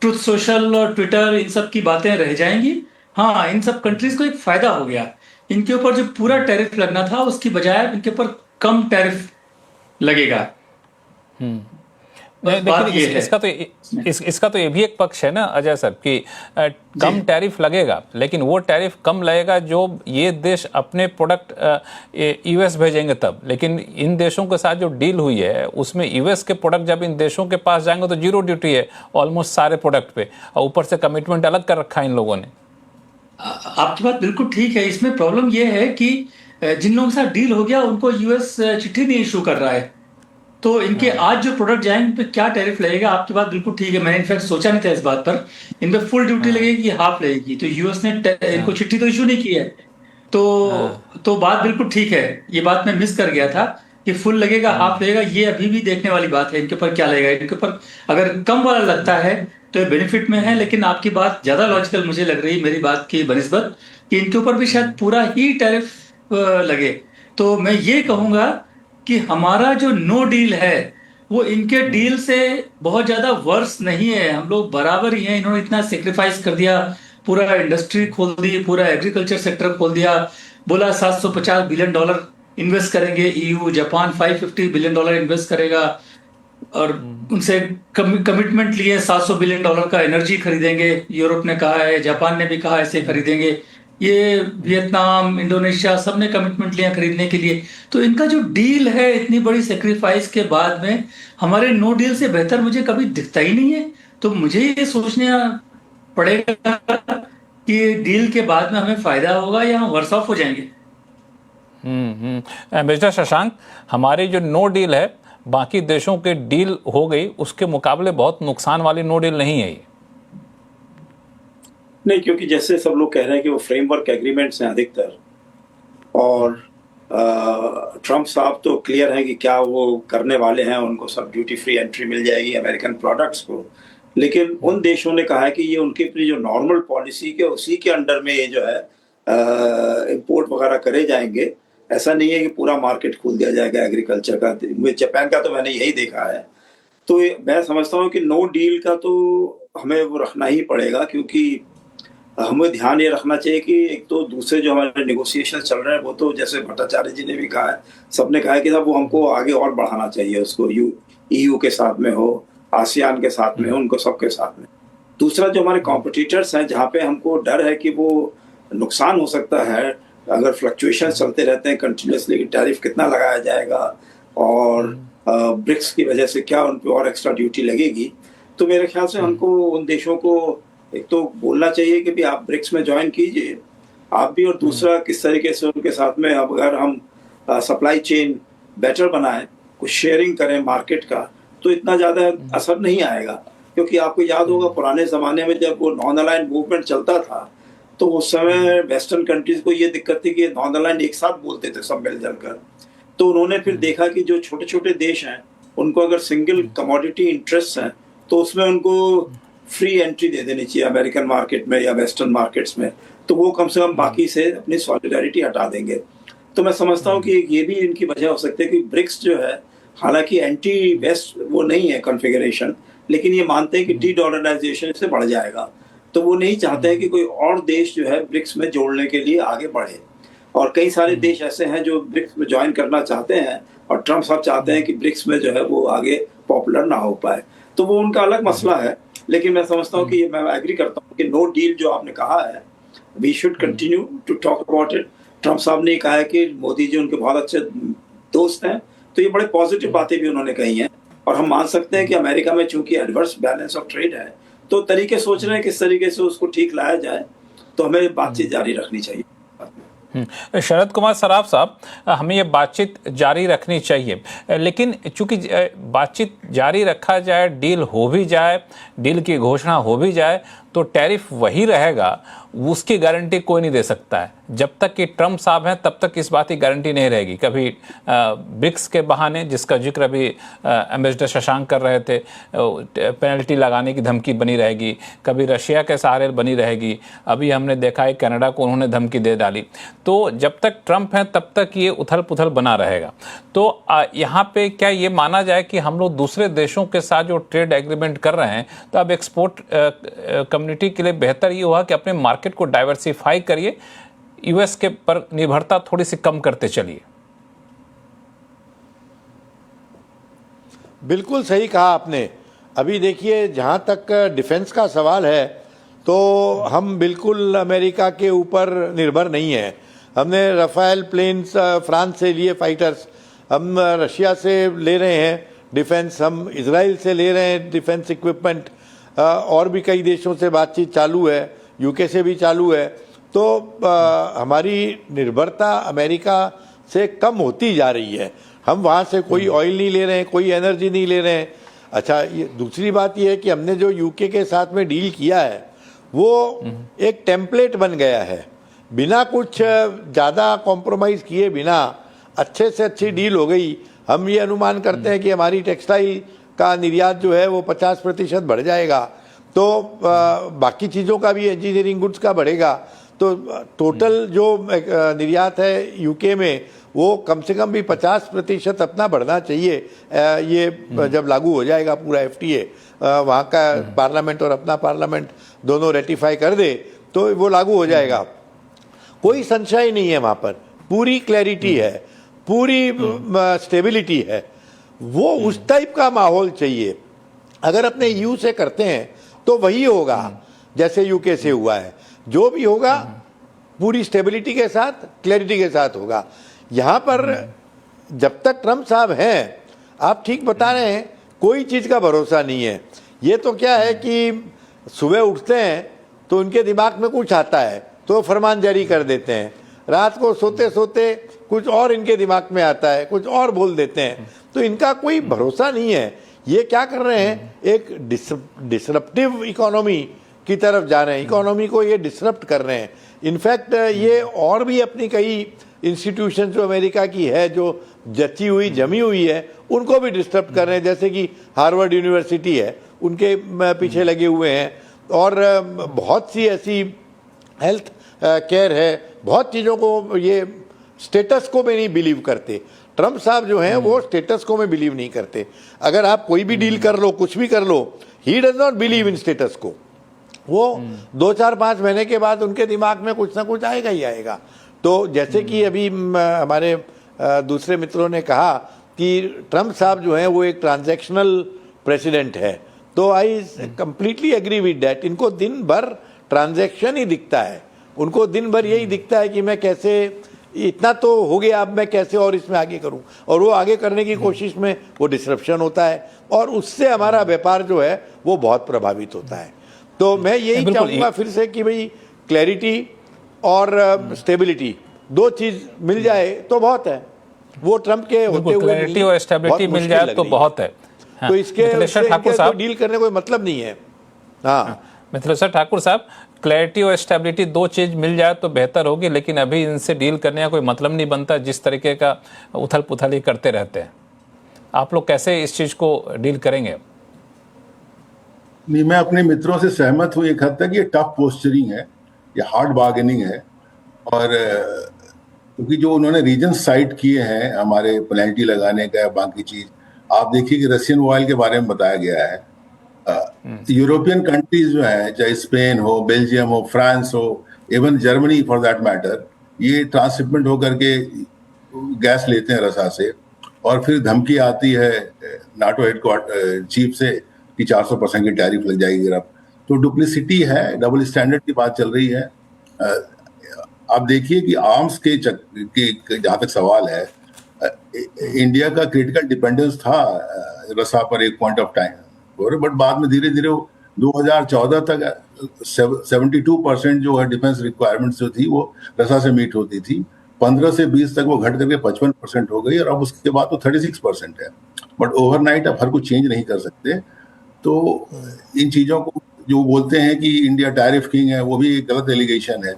ट्रुथ सोशल और ट्विटर इन सब की बातें रह जाएंगी। हाँ, इन सब कंट्रीज को एक फायदा हो गया, इनके ऊपर जो पूरा टैरिफ लगना था उसकी बजाय इनके ऊपर कम टैरिफ लगेगा। लेकिन इसका तो ये भी एक पक्ष है ना अजय सर कि कम टैरिफ लगेगा, लेकिन वो टैरिफ कम लगेगा जो ये देश अपने प्रोडक्ट यूएस भेजेंगे तब। लेकिन इन देशों के साथ जो डील हुई है उसमें यूएस के प्रोडक्ट जब इन देशों के पास जाएंगे तो जीरो ड्यूटी है ऑलमोस्ट सारे प्रोडक्ट पे, और ऊपर से कमिटमेंट अलग कर रखा है इन लोगों ने। आपकी बात बिल्कुल ठीक है। इसमें प्रॉब्लम यह है कि जिन लोगों के साथ डील हो गया उनको यूएस चिट्ठी नहीं इशू कर रहा है, तो इनके आज जो प्रोडक्ट जाएंगे उन पे क्या टैरिफ लगेगा। आपकी बात बिल्कुल ठीक है, मैंने इनफैक्ट सोचा नहीं था इस बात पर। इन पे फुल ड्यूटी लगेगी, हाफ लगेगी, तो यूएस ने इनको चिट्ठी तो इशू नहीं की है, तो बात बिल्कुल ठीक है। ये बात मैं मिस कर गया था कि फुल लगेगा हाफ लगेगा, ये अभी भी देखने वाली बात है इनके ऊपर क्या लगेगा। इनके ऊपर अगर कम वाला लगता है तो ये बेनिफिट में है, लेकिन आपकी बात ज्यादा लॉजिकल मुझे लग रही है मेरी बात की बनिस्बत कि इनके ऊपर भी शायद पूरा ही टैरिफ लगे। तो मैं ये कहूंगा कि हमारा जो नो डील है वो इनके डील से बहुत ज्यादा वर्स नहीं है, हम लोग बराबर ही हैं। इन्होंने इतना सेक्रीफाइस कर दिया, पूरा इंडस्ट्री खोल दी, पूरा एग्रीकल्चर सेक्टर खोल दिया, बोला $750 बिलियन इन्वेस्ट करेंगे EU, जापान $550 बिलियन इन्वेस्ट करेगा, और उनसे कमिटमेंट लिए $700 बिलियन का एनर्जी खरीदेंगे। यूरोप ने कहा है, जापान ने भी कहा ऐसे खरीदेंगे, ये वियतनाम, इंडोनेशिया सब ने कमिटमेंट लिया खरीदने के लिए। तो इनका जो डील है इतनी बड़ी सेक्रीफाइस के बाद में हमारे नो डील से बेहतर मुझे कभी दिखता ही नहीं है। तो मुझे ये सोचना पड़ेगा कि डील के बाद में हमें फायदा होगा या हम वर्स ऑफ हो जाएंगे। मिस्टर शशांक, हमारी जो नो डील है बाकी देशों के डील हो गई उसके मुकाबले बहुत नुकसान वाली नो डील नहीं है ये। नहीं, क्योंकि जैसे सब लोग कह रहे हैं कि वो फ्रेमवर्क एग्रीमेंट्स हैं अधिकतर, और ट्रम्प साहब तो क्लियर है कि क्या वो करने वाले हैं, उनको सब ड्यूटी फ्री एंट्री मिल जाएगी अमेरिकन प्रोडक्ट्स को। लेकिन उन देशों ने कहा है कि ये उनकी अपनी जो नॉर्मल पॉलिसी के उसी के अंडर में ये जो है इंपोर्ट वगैरह करे जाएंगे। ऐसा नहीं है कि पूरा मार्केट खोल दिया जाएगा एग्रीकल्चर का। जापान का तो मैंने यही देखा है। तो मैं समझता हूँ कि नो डील का तो हमें वो रखना ही पड़ेगा, क्योंकि हमें ध्यान ये रखना चाहिए कि एक तो दूसरे जो हमारे नेगोशिएशन चल रहे हैं वो तो जैसे भट्टाचार्य जी ने भी कहा है, सबने कहा है कि साहब वो हमको आगे और बढ़ाना चाहिए, उसको EU के साथ में हो, आसियान के साथ में हो, उनको सबके साथ में। दूसरा जो हमारे कॉम्पिटिटर्स हैं जहाँ पे हमको डर है कि वो नुकसान हो सकता है अगर फ्लक्चुएशन चलते रहते हैं कंटिन्यूसली, टैरिफ कितना लगाया जाएगा और ब्रिक्स की वजह से क्या उन पर और एक्स्ट्रा ड्यूटी लगेगी। तो मेरे ख्याल से हमको उन देशों को एक तो बोलना चाहिए कि भी आप ब्रिक्स में ज्वाइन कीजिए आप भी, और दूसरा किस तरीके से उनके साथ में अगर हम सप्लाई चेन बेटर बनाएं, कुछ शेयरिंग करें मार्केट का, तो इतना ज़्यादा असर नहीं आएगा। क्योंकि आपको याद होगा पुराने ज़माने में जब वो नॉन अलाइंड मूवमेंट चलता था तो उस समय वेस्टर्न कंट्रीज को ये दिक्कत थी कि नॉन अलाइंड एक साथ बोलते थे सब मिलजुल कर। तो उन्होंने फिर देखा कि जो छोटे छोटे देश हैं उनको अगर सिंगल कमोडिटी इंटरेस्ट हैं तो उसमें उनको फ्री एंट्री दे देनी चाहिए अमेरिकन मार्केट में या वेस्टर्न मार्केट्स में, तो वो कम से कम बाकी से अपनी सॉलिडारिटी हटा देंगे। तो मैं समझता हूँ कि ये भी इनकी वजह हो सकती है कि ब्रिक्स जो है हालांकि एंटी वेस्ट वो नहीं है कॉन्फ़िगरेशन, लेकिन ये मानते हैं कि डी डॉलराइजेशन से बढ़ जाएगा, तो वो नहीं चाहते हैं कि कोई और देश जो है ब्रिक्स में जोड़ने के लिए आगे बढ़े। और कई सारे देश ऐसे हैं जो ब्रिक्स में ज्वाइन करना चाहते हैं और ट्रम्प साहब चाहते हैं कि ब्रिक्स में जो है वो आगे पॉपुलर ना हो पाए, तो वो उनका अलग मसला है। लेकिन मैं समझता हूँ कि मैं एग्री करता हूँ कि नो डील जो आपने कहा है, we should continue to talk about it. Trump साहब ने कहा है कि मोदी जी उनके बहुत अच्छे दोस्त हैं, तो ये बड़े पॉजिटिव बातें भी उन्होंने कही हैं। और हम मान सकते हैं कि अमेरिका में चूंकि एडवर्स बैलेंस ऑफ ट्रेड है, तो तरीके सोच रहे हैं किस तरीके से उसको ठीक लाया जाए, तो हमें बातचीत जारी रखनी चाहिए। शरद कुमार सराफ साहब, हमें ये बातचीत जारी रखनी चाहिए, लेकिन चूंकि बातचीत जारी रखा जाए, डील हो भी जाए, डील की घोषणा हो भी जाए, तो टैरिफ वही रहेगा, उसकी गारंटी कोई नहीं दे सकता है। जब तक कि ट्रंप साहब हैं तब तक इस बात की गारंटी नहीं रहेगी। कभी ब्रिक्स के बहाने, जिसका जिक्र अभी एम्बेसडर शशांक कर रहे थे, पेनल्टी लगाने की धमकी बनी रहेगी, कभी रशिया के सहारे बनी रहेगी, अभी हमने देखा है कनाडा को उन्होंने धमकी दे डाली। तो जब तक ट्रंप हैं तब तक ये उथल पुथल बना रहेगा। तो यहाँ पे क्या ये माना जाए कि हम लोग दूसरे देशों के साथ जो ट्रेड एग्रीमेंट कर रहे हैं, तो अब एक्सपोर्ट कम्युनिटी के लिए बेहतर ये हुआ कि अपने मार्केट को डाइवर्सिफाई करिए, यूएस के पर निर्भरता थोड़ी सी कम करते चलिए। बिल्कुल सही कहा आपने। अभी देखिए, जहाँ तक डिफेंस का सवाल है तो हम बिल्कुल अमेरिका के ऊपर निर्भर नहीं हैं। हमने रफाल प्लेन्स फ्रांस से लिए, फाइटर्स हम रशिया से ले रहे हैं डिफेंस, हम इजराइल से ले रहे हैं डिफेंस इक्विपमेंट, और भी कई देशों से बातचीत चालू है, यूके से भी चालू है। तो हमारी निर्भरता अमेरिका से कम होती जा रही है। हम वहाँ से कोई ऑयल नहीं ले रहे हैं, कोई एनर्जी नहीं ले रहे हैं। अच्छा, ये दूसरी बात ये है कि हमने जो यूके के साथ में डील किया है वो एक टेम्पलेट बन गया है, बिना कुछ ज़्यादा कॉम्प्रोमाइज़ किए बिना अच्छे से अच्छी डील हो गई। हम ये अनुमान करते हैं कि हमारी टेक्सटाइल का निर्यात जो है वो 50% बढ़ जाएगा, तो बाकी चीज़ों का भी, इंजीनियरिंग गुड्स का बढ़ेगा। तो टोटल जो निर्यात है यूके में वो कम से कम भी 50% अपना बढ़ना चाहिए। ये जब लागू हो जाएगा पूरा FTA, वहाँ का पार्लियामेंट और अपना पार्लियामेंट दोनों रेटिफाई कर दे तो वो लागू हो जाएगा। कोई संशय नहीं है, वहाँ पर पूरी क्लैरिटी है, पूरी स्टेबिलिटी है। वो उस टाइप का माहौल चाहिए। अगर अपने EU से करते हैं तो वही होगा जैसे UK से हुआ है। जो भी होगा पूरी स्टेबिलिटी के साथ, क्लैरिटी के साथ होगा। यहाँ पर जब तक ट्रम्प साहब हैं, आप ठीक बता रहे हैं, कोई चीज़ का भरोसा नहीं है। ये तो क्या है कि सुबह उठते हैं तो उनके दिमाग में कुछ आता है तो फरमान जारी कर देते हैं, रात को सोते सोते कुछ और इनके दिमाग में आता है, कुछ और बोल देते हैं। तो इनका कोई भरोसा नहीं है। ये क्या कर रहे हैं, एक डिसरप्टिव इकोनॉमी की तरफ जा रहे हैं, इकोनॉमी को ये डिसरप्ट कर रहे हैं। इनफैक्ट ये और भी अपनी कई इंस्टीट्यूशन जो अमेरिका की है, जो जची हुई जमी हुई है, उनको भी डिस्टर्ब कर रहे हैं। जैसे कि हार्वर्ड यूनिवर्सिटी है, उनके पीछे लगे हुए हैं, और बहुत सी ऐसी हेल्थ केयर है, बहुत चीज़ों को, ये स्टेटस को भी नहीं बिलीव करते। ट्रम्प साहब जो हैं वो स्टेटस को में बिलीव नहीं करते। अगर आप कोई भी डील कर लो, कुछ भी कर लो, he does not believe in status quo. वो 2-4-5 महीने के बाद उनके दिमाग में कुछ ना कुछ आएगा ही आएगा। तो जैसे कि अभी हमारे दूसरे मित्रों ने कहा कि ट्रम्प साहब जो हैं वो एक ट्रांजैक्शनल प्रेसिडेंट है, तो I completely agree with that. इनको दिन भर ट्रांजैक्शन ही दिखता है, उनको दिन भर यही दिखता है कि मैं कैसे, इतना तो हो गया, अब मैं कैसे और इसमें आगे करूं, और वो आगे करने की कोशिश में वो डिसरप्शन होता है, और उससे हमारा व्यापार जो है वो बहुत प्रभावित होता है। तो मैं यही चाहूँगा फिर से कि भाई क्लैरिटी और स्टेबिलिटी, दो चीज मिल जाए तो बहुत है। वो ट्रम्प के होते हुए क्लैरिटी और स्टेबिलिटी मिल जाए तो बहुत है। हाँ, तो इसके ठाकुर साहब डील करने कोई मतलब नहीं है। हाँ, मिथिलेश्वर ठाकुर साहब, क्लैरिटी और स्टेबिलिटी दो चीज मिल जाए तो बेहतर होगी, लेकिन अभी इनसे डील करने का कोई मतलब नहीं बनता, जिस तरीके का उथल पुथल ही करते रहते हैं। आप लोग कैसे इस चीज को डील करेंगे? नहीं, मैं अपने मित्रों से सहमत हूँ एक हद तक। ये टफ पोस्चरिंग है, ये हार्ड बार्गेनिंग है, और क्योंकि जो उन्होंने रीजन साइट किए हैं हमारे पेनल्टी लगाने का, बाकी चीज आप देखिए कि रशियन ऑयल के बारे में बताया गया है। यूरोपियन कंट्रीज जो है, चाहे स्पेन हो, बेल्जियम हो, फ्रांस हो, even Germany for that matter, ये ट्रांसशिपमेंट होकर के गैस लेते हैं रसा से, और फिर धमकी आती है नाटो हेडक्वार्टर चीफ से कि 400% की टैरिफ लग जाएगी अब। तो डुप्लिसिटी है, डबल स्टैंडर्ड की बात चल रही है। आप देखिए कि आर्म्स के जहाँ तक सवाल है, इंडिया का क्रिटिकल डिपेंडेंस था रसा पर एक पॉइंट ऑफ टाइम, बट बाद में धीरे धीरे 2014 तक 72% जो है डिफेंस रिक्वायरमेंट्स जो थी वो रसा से मीट होती थी, 15 से 20 तक वो घट करके 55% हो गई और अब उसके बाद तो 36% है। बट ओवरनाइट आप हर कुछ चेंज नहीं कर सकते। तो इन चीज़ों को जो बोलते हैं कि इंडिया टैरिफ किंग है, वो भी एक गलत एलिगेशन है।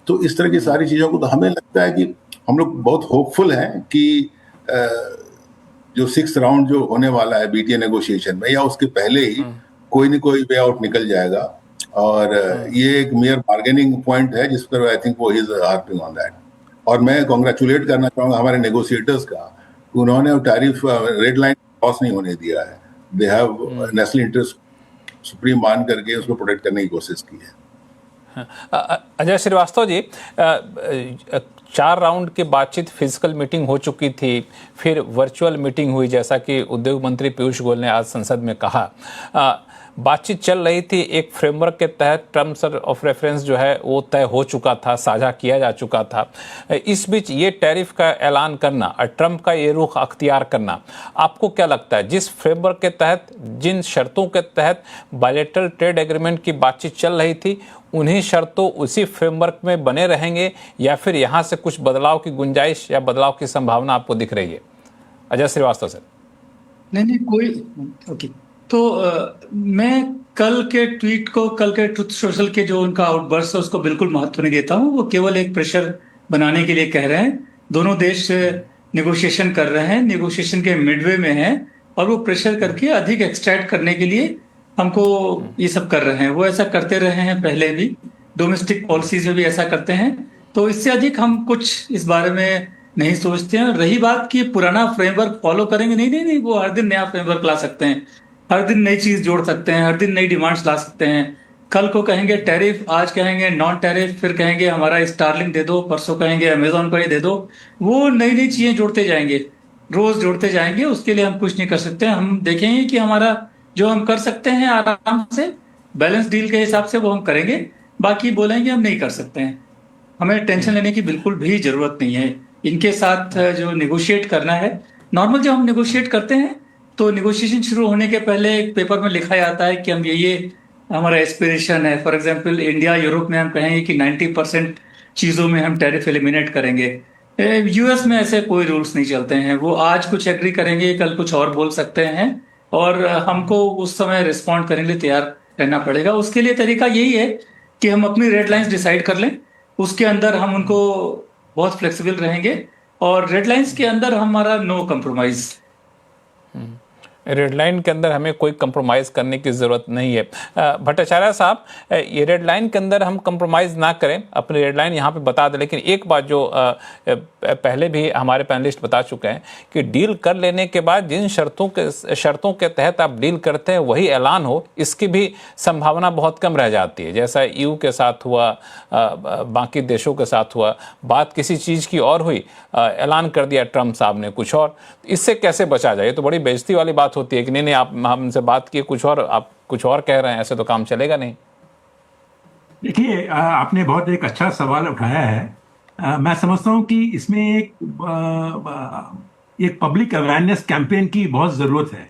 तो इस तरह की सारी चीज़ों को तो हमें लगता है कि हम लोग बहुत होपफुल हैं कि जो 6th राउंड जो होने वाला है BTA नेगोशिएशन में या उसके पहले ही कोई न कोई वे आउट निकल जाएगा और ये एक मेयर बार्गेनिंग पॉइंट है जिस पर आई थिंक वो इज हार्पिंग ऑन दैट। और मैं कॉन्ग्रेचुलेट करना चाहूँगा हमारे नेगोशिएटर्स का, उन्होंने टैरिफ रेड लाइन क्रॉस नहीं होने दिया है। They have national interest supreme मान करके उसको प्रोटेक्ट करने की कोशिश की है। अजय श्रीवास्तव जी, 4 राउंड की बातचीत फिजिकल मीटिंग हो चुकी थी, फिर वर्चुअल मीटिंग हुई, जैसा कि उद्योग मंत्री पीयूष गोयल ने आज संसद में कहा। बातचीत चल रही थी, एक फ्रेमवर्क के तहत टर्म्स ऑफ रेफरेंस जो है वो तय हो चुका था, साझा किया जा चुका था। इस बीच ये टैरिफ का ऐलान करना और ट्रंप का ये रुख अख्तियार करना, आपको क्या लगता है जिस फ्रेमवर्क के तहत, जिन शर्तों के तहत बायलैटरल ट्रेड एग्रीमेंट की बातचीत चल रही थी, उन्हीं शर्तों उसी फ्रेमवर्क में बने रहेंगे या फिर यहाँ से कुछ बदलाव की गुंजाइश या बदलाव की संभावना आपको दिख रही है? अजय श्रीवास्तव सर। नहीं कोई ओके। तो मैं कल के ट्वीट को, कल के ट्रुथ सोशल के जो उनका आउटबर्स्ट है उसको बिल्कुल महत्व नहीं देता हूँ। वो केवल एक प्रेशर बनाने के लिए कह रहे हैं। दोनों देश नेगोशिएशन कर रहे हैं, नेगोशिएशन के मिडवे में हैं और वो प्रेशर करके अधिक एक्सट्रैक्ट करने के लिए हमको ये सब कर रहे हैं। वो ऐसा करते रहे हैं पहले भी, डोमेस्टिक पॉलिसीज में भी ऐसा करते हैं। तो इससे अधिक हम कुछ इस बारे में नहीं सोचते हैं। रही बात कि पुराना फ्रेमवर्क फॉलो करेंगे, नहीं, वो हर दिन नया फ्रेमवर्क ला सकते हैं, हर दिन नई चीज जोड़ सकते हैं, हर दिन नई डिमांड्स ला सकते हैं। कल को कहेंगे टैरिफ, आज कहेंगे नॉन टैरिफ, फिर कहेंगे हमारा स्टारलिंक दे दो, परसों कहेंगे अमेजोन को ही दे दो। वो नई नई चीजें जोड़ते जाएंगे, रोज जोड़ते जाएंगे। उसके लिए हम कुछ नहीं कर सकते। हम देखेंगे कि हमारा जो हम कर सकते हैं आराम से बैलेंस डील के हिसाब से वो हम करेंगे, बाकी बोलेंगे हम नहीं कर सकते हैं। हमें टेंशन लेने की बिल्कुल भी जरूरत नहीं है। इनके साथ जो नेगोशिएट करना है, नॉर्मल जब हम नेगोशिएट करते हैं तो नेगोशिएशन शुरू होने के पहले एक पेपर में लिखा जाता है कि हम ये हमारा एस्पिरेशन है। फॉर एग्जांपल इंडिया यूरोप में हम कहेंगे कि 90% चीज़ों में हम टैरिफ एलिमिनेट करेंगे। यूएस में ऐसे कोई रूल्स नहीं चलते हैं। वो आज कुछ एग्री करेंगे, कल कुछ और बोल सकते हैं और हमको उस समय रिस्पॉन्ड करने के लिए तैयार रहना पड़ेगा। उसके लिए तरीका यही है कि हम अपनी रेड लाइंस डिसाइड कर लें, उसके अंदर हम उनको बहुत फ्लेक्सिबल रहेंगे और रेड लाइंस के अंदर हमारा नो कंप्रोमाइज। रेड लाइन के अंदर हमें कोई कंप्रोमाइज़ करने की ज़रूरत नहीं है। भट्टाचार्य साहब, ये रेड लाइन के अंदर हम कंप्रोमाइज़ ना करें, अपनी रेड लाइन यहाँ पे बता दें। लेकिन एक बात जो पहले भी हमारे पैनलिस्ट बता चुके हैं कि डील कर लेने के बाद जिन शर्तों के तहत आप डील करते हैं वही ऐलान हो, इसकी भी संभावना बहुत कम रह जाती है। जैसा EU के साथ हुआ, बाकी देशों के साथ हुआ, बात किसी चीज़ की और हुई, ऐलान कर दिया ट्रंप साहब ने कुछ और। इससे कैसे बचा जाए? तो बड़ी बेइज्जती वाली बात होती है कि नहीं आप हमसे बात किए कुछ और, आप कुछ और कह रहे हैं, ऐसे तो काम चलेगा नहीं। देखिए, आपने बहुत एक अच्छा सवाल उठाया है। मैं समझता हूं कि इसमें एक पब्लिक अवेयरनेस कैंपेन की बहुत जरूरत है।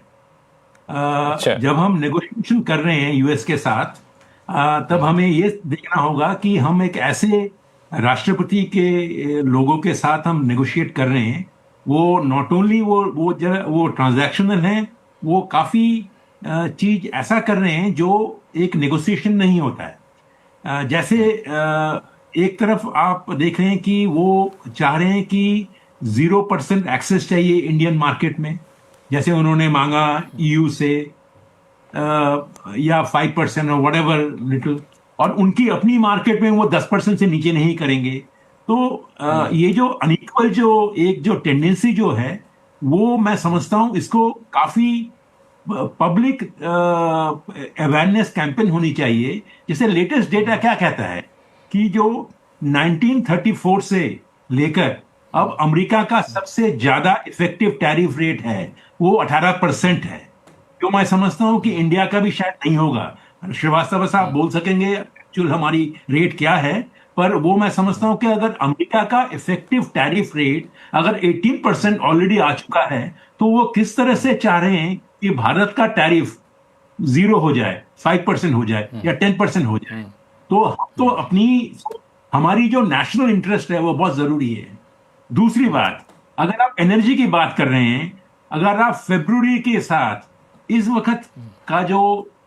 अच्छा। जब हम नेगोशिएशन कर रहे हैं यूएस के साथ, तब हमें ये देखना होगा कि हम एक ऐसे राष्ट्रपति के लोगों के साथ हम नेगोशिएट कर रहे हैं, वो नॉट ओनली वो ट्रांजैक्शनल है, वो काफी चीज ऐसा कर रहे हैं जो एक नेगोशिएशन नहीं होता है। जैसे एक तरफ आप देख रहे हैं कि वो चाह रहे हैं कि 0% एक्सेस चाहिए इंडियन मार्केट में, जैसे उन्होंने मांगा EU से, या 5% और व्हाटएवर लिटिल, और उनकी अपनी मार्केट में वो 10% से नीचे नहीं करेंगे। तो ये जो अनइक्वल जो टेंडेंसी जो है, वो मैं समझता हूं इसको काफी पब्लिक अवेयरनेस कैंपेन होनी चाहिए। जैसे लेटेस्ट डेटा क्या कहता है कि जो 1934 से लेकर अब अमेरिका का सबसे ज्यादा इफेक्टिव टैरिफ रेट है वो 18% है, जो मैं समझता हूं कि इंडिया का भी शायद नहीं होगा। श्रीवास्तव साहब बोल सकेंगे एक्चुअल हमारी रेट क्या है, पर वो मैं समझता हूं कि अगर अमेरिका का इफेक्टिव टैरिफ रेट अगर 18% ऑलरेडी आ चुका है, तो वो किस तरह से चाह रहे हैं कि भारत का टैरिफ 0 हो जाए, 5% हो जाए या 10% हो जाए, तो हम तो हमारी जो नेशनल इंटरेस्ट है वो बहुत जरूरी है। दूसरी बात, अगर आप एनर्जी की बात कर रहे हैं, अगर आप फरवरी के साथ इस वक्त का जो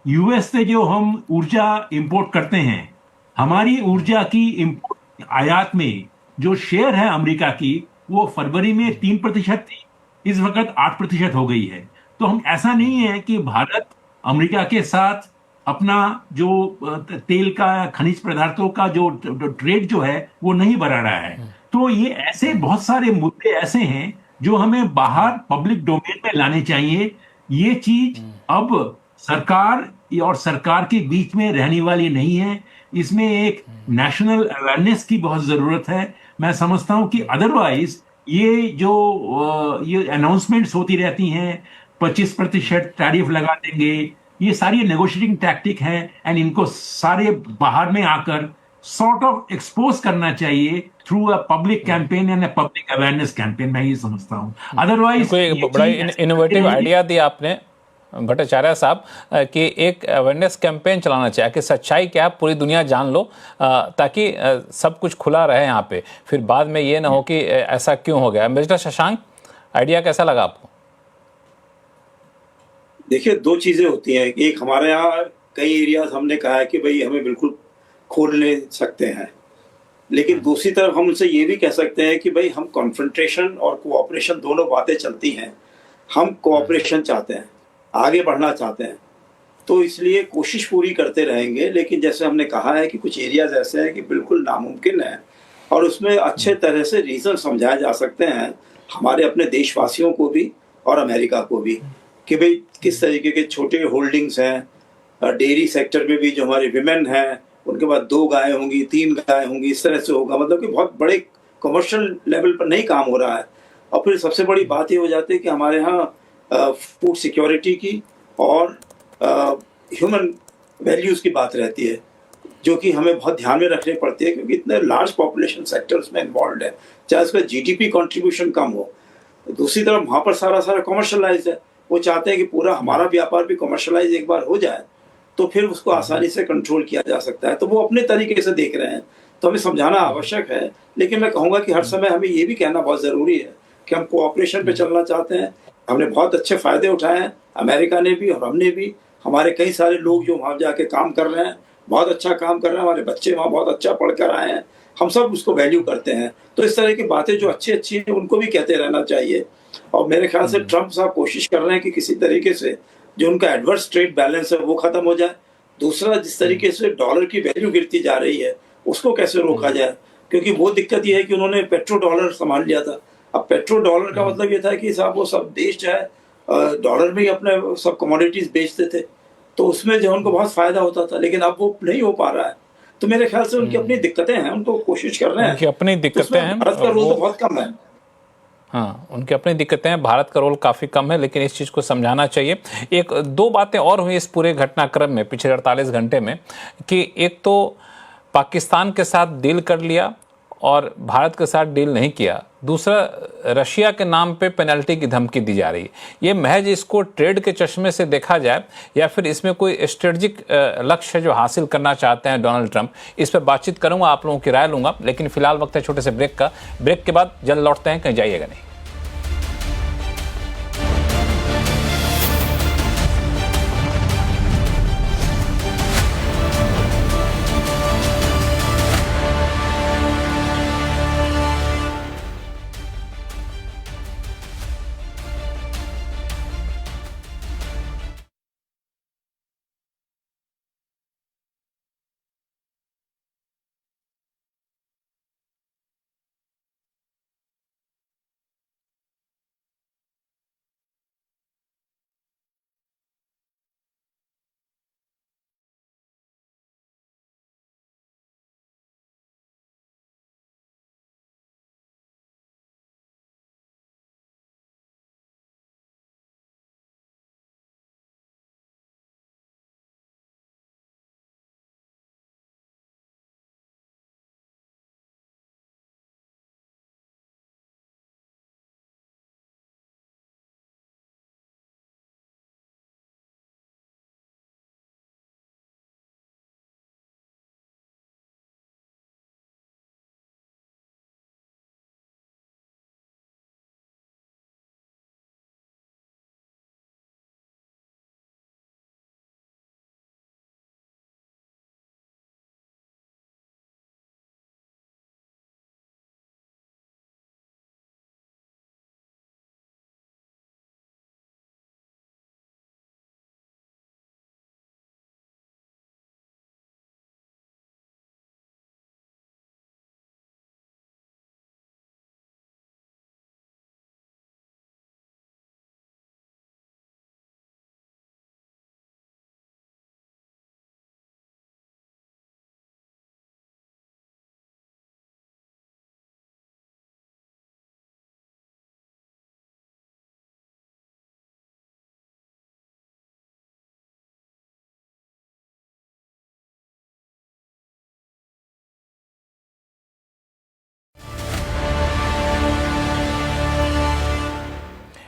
यूएस से जो हम ऊर्जा इंपोर्ट करते हैं, हमारी ऊर्जा की इंपोर्ट आयात में जो शेयर है अमेरिका की, वो फरवरी में 3% थी, इस वक्त 8% हो गई है। तो हम ऐसा नहीं है कि भारत अमेरिका के साथ अपना जो तेल का खनिज पदार्थों का जो ट्रेड जो है वो नहीं बढ़ा रहा है। तो ये ऐसे बहुत सारे मुद्दे ऐसे हैं जो हमें बाहर पब्लिक डोमेन में लाने चाहिए। ये चीज अब सरकार और सरकार के बीच में रहने वाली नहीं है। इसमें एक नेशनल अवेयरनेस की बहुत जरूरत है। मैं समझता हूं कि अदरवाइज ये जो ये अनाउंसमेंट्स होती रहती हैं, 25% टैरिफ लगा देंगे, ये सारी नेगोशिएटिंग टैक्टिक है, एंड इनको सारे बाहर में आकर सॉर्ट ऑफ एक्सपोज करना चाहिए through a public campaign and a public awareness campaign. मैं ये समझता हूं, अदरवाइज कोई एक बड़ा इनोवेटिव आइडिया दिया आपने भट्टाचार्य साहब, कि एक अवेयरनेस कैंपेन चलाना चाहिए कि सच्चाई क्या है पूरी दुनिया जान लो, ताकि सब कुछ खुला रहे यहाँ पे, फिर बाद में ये ना हो कि ऐसा क्यों हो गया। मिस्टर शशांक, आइडिया कैसा लगा आपको? देखिए, दो चीजें होती हैं। एक, हमारे यहाँ कई एरियाज हमने कहा है कि भाई हमें बिल्कुल खोल ले सकते हैं, लेकिन दूसरी तरफ हम उनसे ये भी कह सकते हैं कि भाई हम कॉन्फ्रंटेशन और कोऑपरेशन दोनों बातें चलती हैं। हम कोऑपरेशन चाहते हैं, आगे बढ़ना चाहते हैं, तो इसलिए कोशिश पूरी करते रहेंगे। लेकिन जैसे हमने कहा है कि कुछ एरियाज ऐसे हैं कि बिल्कुल नामुमकिन है, और उसमें अच्छे तरह से रीजन समझाए जा सकते हैं हमारे अपने देशवासियों को भी और अमेरिका को भी, कि भाई किस तरीके के छोटे होल्डिंग्स हैं। डेयरी सेक्टर में भी जो हमारे विमेन हैं, उनके पास 2 गाय होंगी, 3 गाय होंगी, इस तरह से होगा। मतलब कि बहुत बड़े कमर्शियल लेवल पर नहीं काम हो रहा है। और फिर सबसे बड़ी बात ये हो जाती है कि हमारे यहाँ फूड सिक्योरिटी की और ह्यूमन वैल्यूज़ की बात रहती है, जो कि हमें बहुत ध्यान में रखनी पड़ती है, क्योंकि इतने लार्ज पॉपुलेशन सेक्टर उसमें इन्वॉल्व है, चाहे उसका जीडीपी कंट्रीब्यूशन कम हो। दूसरी तरफ वहाँ पर सारा सारा कमर्शलाइज है। वो चाहते हैं कि पूरा हमारा व्यापार भी कमर्शलाइज एक बार हो जाए, तो फिर उसको आसानी से कंट्रोल किया जा सकता है। तो वो अपने तरीके से देख रहे हैं, तो हमें समझाना आवश्यक है। लेकिन मैं कहूँगा कि हर समय हमें ये भी कहना बहुत ज़रूरी है कि हम कोऑपरेशन पे चलना चाहते हैं। हमने बहुत अच्छे फ़ायदे उठाए हैं, अमेरिका ने भी और हमने भी। हमारे कई सारे लोग जो वहाँ जाके काम कर रहे हैं, बहुत अच्छा काम कर रहे हैं। हमारे बच्चे वहाँ बहुत अच्छा पढ़ कर आए हैं, हम सब उसको वैल्यू करते हैं। तो इस तरह की बातें जो अच्छी अच्छी हैं, उनको भी कहते रहना चाहिए। और मेरे ख्याल से ट्रंप साहब कोशिश कर रहे हैं कि किसी तरीके से जो उनका एडवर्स ट्रेड बैलेंस है वो खत्म हो जाए। दूसरा, जिस तरीके से डॉलर की वैल्यू गिरती जा रही है, उसको कैसे रोका जाए, क्योंकि वो दिक्कत ये है कि उन्होंने पेट्रो डॉलर संभाल लिया था। अब पेट्रो डॉलर का मतलब ये था कि साहब वो सब देश जो है डॉलर में ही अपने सब कमोडिटीज बेचते थे, तो उसमें जो उनको बहुत फायदा होता था। लेकिन अब वो नहीं हो पा रहा है। तो मेरे ख्याल से उनकी अपनी दिक्कतें हैं, उनको कोशिश कर रहे हैं। उनकी अपनी तो दिक्कतें उसमें हैं, भारत का रोल तो बहुत कम है। हाँ, उनकी अपनी दिक्कतें हैं, भारत का रोल काफ़ी कम है, लेकिन इस चीज़ को समझाना चाहिए। एक दो बातें और हुई इस पूरे घटनाक्रम में पिछले 48 घंटे में, कि एक तो पाकिस्तान के साथ डील कर लिया और भारत के साथ डील नहीं किया। दूसरा, रशिया के नाम पे पेनल्टी की धमकी दी जा रही है। ये महज इसको ट्रेड के चश्मे से देखा जाए या फिर इसमें कोई स्ट्रेटजिक लक्ष्य जो हासिल करना चाहते हैं डोनाल्ड ट्रंप, इस पर बातचीत करूंगा, आप लोगों की राय लूंगा। लेकिन फिलहाल वक्त है छोटे से ब्रेक का। ब्रेक के बाद जल्द लौटते हैं, कहीं जाइएगा नहीं।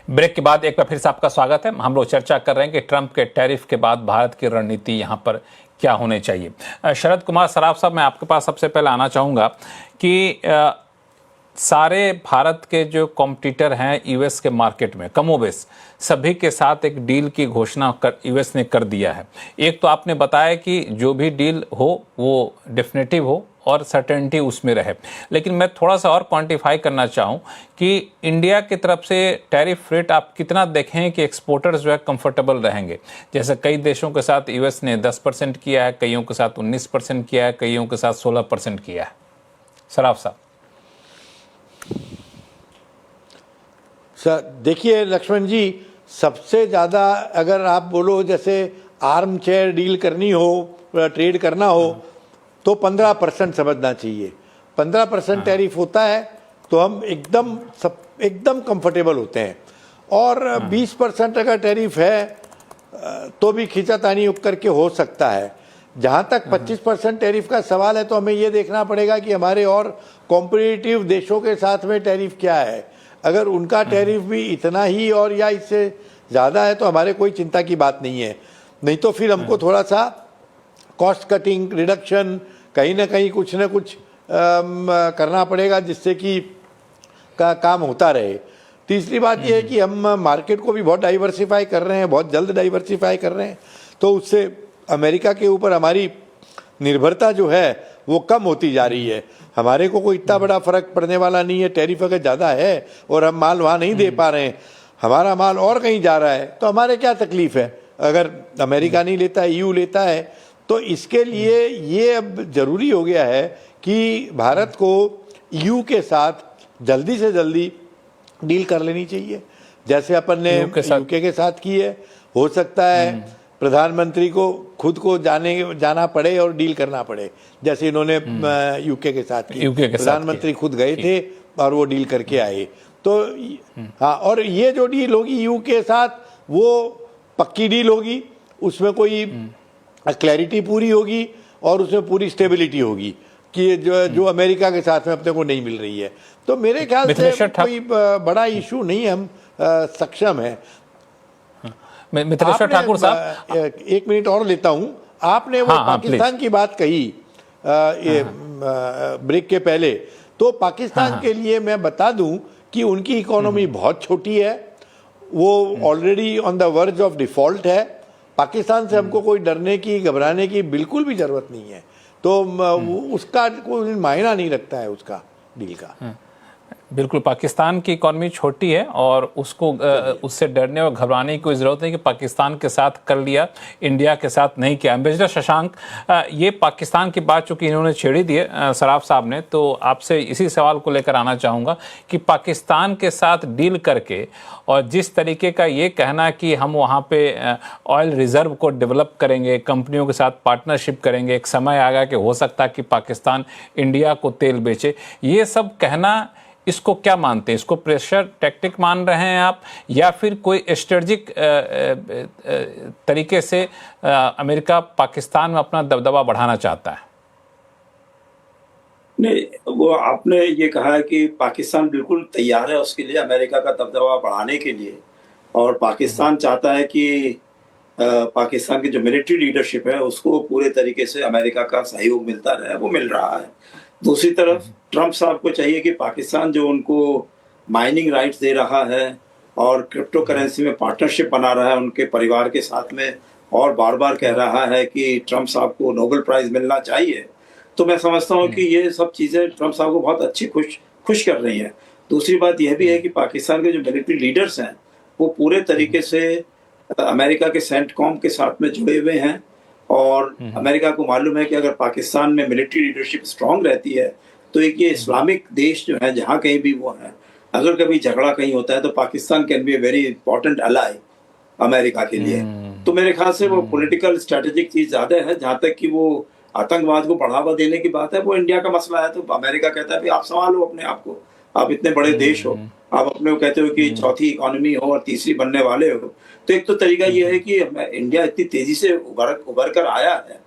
ब्रेक के बाद एक बार फिर से आपका स्वागत है। हम लोग चर्चा कर रहे हैं कि ट्रंप के टैरिफ के बाद भारत की रणनीति यहाँ पर क्या होनी चाहिए। शरद कुमार सराफ साहब, मैं आपके पास सबसे पहले आना चाहूँगा कि सारे भारत के जो कॉम्पिटिटर हैं यूएस के मार्केट में, कमोबेश सभी के साथ एक डील की घोषणा यूएस ने कर दिया है। एक तो आपने बताया कि जो भी डील हो वो डेफिनेटिव हो और सर्टेनिटी उसमें रहे, लेकिन मैं थोड़ा सा और क्वांटिफाई करना चाहूँ कि इंडिया की तरफ से टैरिफ रेट आप कितना देखें कि एक्सपोर्टर्स जो है कंफर्टेबल रहेंगे। जैसे कई देशों के साथ यूएस ने 10% किया है, कईयों के साथ 19% किया है, कईयों के साथ 16% किया है। सराफ साहब। सर देखिए लक्ष्मण जी, सबसे ज़्यादा अगर आप बोलो जैसे आर्म चेयर डील करनी हो, ट्रेड करना हो, तो 15% समझना चाहिए। 15% टैरिफ होता है तो हम एकदम कंफर्टेबल होते हैं, और 20% अगर टैरिफ है तो भी खींचातानी करके हो सकता है। जहाँ तक 25% टैरिफ का सवाल है तो हमें ये देखना पड़ेगा कि हमारे और कॉम्पिटिटिव देशों के साथ में टैरिफ क्या है। अगर उनका टैरिफ भी इतना ही और या इससे ज़्यादा है तो हमारे कोई चिंता की बात नहीं है। नहीं तो फिर हमको थोड़ा सा कॉस्ट कटिंग, रिडक्शन, कहीं ना कहीं कुछ ना कुछ करना पड़ेगा जिससे कि का काम होता रहे। तीसरी बात यह है कि हम मार्केट को भी बहुत डाइवर्सिफाई कर रहे हैं, बहुत जल्द डाइवर्सिफाई कर रहे हैं, तो उससे अमेरिका के ऊपर हमारी निर्भरता जो है वो कम होती जा रही है। हमारे को कोई इतना बड़ा फर्क पड़ने वाला नहीं है। टैरिफ अगर ज़्यादा है और हम माल वहाँ नहीं दे पा रहे हैं, हमारा माल और कहीं जा रहा है, तो हमारे क्या तकलीफ है। अगर अमेरिका नहीं लेता है, ईयू लेता है, तो इसके लिए ये अब ज़रूरी हो गया है कि भारत को ईयू के साथ जल्दी से जल्दी डील कर लेनी चाहिए, जैसे अपन ने यूके के साथ की है। हो सकता है प्रधानमंत्री को खुद को जाना पड़े और डील करना पड़े, जैसे इन्होंने यूके के साथ की। प्रधानमंत्री खुद गए थे और वो डील करके आए। तो हाँ, और ये जो डील होगी यूके के साथ वो पक्की डील होगी, उसमें कोई क्लैरिटी पूरी होगी और उसमें पूरी स्टेबिलिटी होगी कि जो अमेरिका के साथ में अपने को नहीं मिल रही है। तो मेरे ख्याल से कोई बड़ा इशू नहीं, हम सक्षम है। मिथिलेश्वर ठाकुर साहब, एक मिनट और लेता हूं। आपने वो पाकिस्तान की बात कही ब्रेक के पहले, तो पाकिस्तान के लिए मैं बता दूं कि उनकी इकोनॉमी बहुत छोटी है, वो already on the verge of default है। पाकिस्तान से हमको कोई डरने की, घबराने की बिल्कुल भी जरूरत नहीं है। तो उसका कोई मायना नहीं रखता है उसका डील का। बिल्कुल, पाकिस्तान की इकॉनमी छोटी है और उसको उससे डरने और घबराने की कोई ज़रूरत नहीं कि पाकिस्तान के साथ कर लिया, इंडिया के साथ नहीं किया। एम्बेसडर शशांक, ये पाकिस्तान की बात चूँकि इन्होंने छेड़ी दी है सराफ साहब ने, तो आपसे इसी सवाल को लेकर आना चाहूँगा कि पाकिस्तान के साथ डील करके और जिस तरीके का ये कहना कि हम वहाँ पे ऑयल रिजर्व को डेवलप करेंगे, कंपनियों के साथ पार्टनरशिप करेंगे, एक समय आएगा कि हो सकता है कि पाकिस्तान इंडिया को तेल बेचे, ये सब कहना, इसको क्या मानते हैं? इसको प्रेशर टैक्टिक मान रहे हैं आप, या फिर कोई स्ट्रेटजिक तरीके से अमेरिका पाकिस्तान में अपना दबदबा बढ़ाना चाहता है? नहीं, वो आपने ये कहा है कि पाकिस्तान बिल्कुल तैयार है उसके लिए, अमेरिका का दबदबा बढ़ाने के लिए, और पाकिस्तान चाहता है कि पाकिस्तान की जो मिलिट्री लीडरशिप है उसको पूरे तरीके से अमेरिका का सहयोग मिलता रहे, वो मिल रहा है। दूसरी तरफ ट्रंप साहब को चाहिए कि पाकिस्तान जो उनको माइनिंग राइट्स दे रहा है और क्रिप्टो करेंसी में पार्टनरशिप बना रहा है उनके परिवार के साथ में, और बार बार कह रहा है कि ट्रंप साहब को नोबेल प्राइज मिलना चाहिए, तो मैं समझता हूँ कि ये सब चीज़ें ट्रंप साहब को बहुत अच्छी खुश कर रही हैं। दूसरी बात यह भी है कि पाकिस्तान के जो मिलिट्री लीडर्स हैं वो पूरे तरीके से अमेरिका के सेंटकॉम के साथ में जुड़े हुए हैं, और अमेरिका को मालूम है कि अगर पाकिस्तान में मिलिट्री लीडरशिप स्ट्रांग रहती है तो एक ये इस्लामिक देश जो है जहाँ कहीं भी वो है, अगर कभी झगड़ा कहीं होता है तो Pakistan can be a very important ally America के लिए। तो मेरे ख्याल से वो पॉलिटिकल स्ट्रेटेजिक चीज ज्यादा है। जहाँ तक कि वो आतंकवाद को बढ़ावा देने की बात है, वो इंडिया का मसला है, तो अमेरिका कहता है आप संभालो अपने आप को, आप इतने बड़े देश हो, आप अपने को कहते हो कि चौथी इकोनॉमी हो और तीसरी बनने वाले हो। तो एक तो तरीका ये है कि इंडिया इतनी तेजी से उभर कर आया है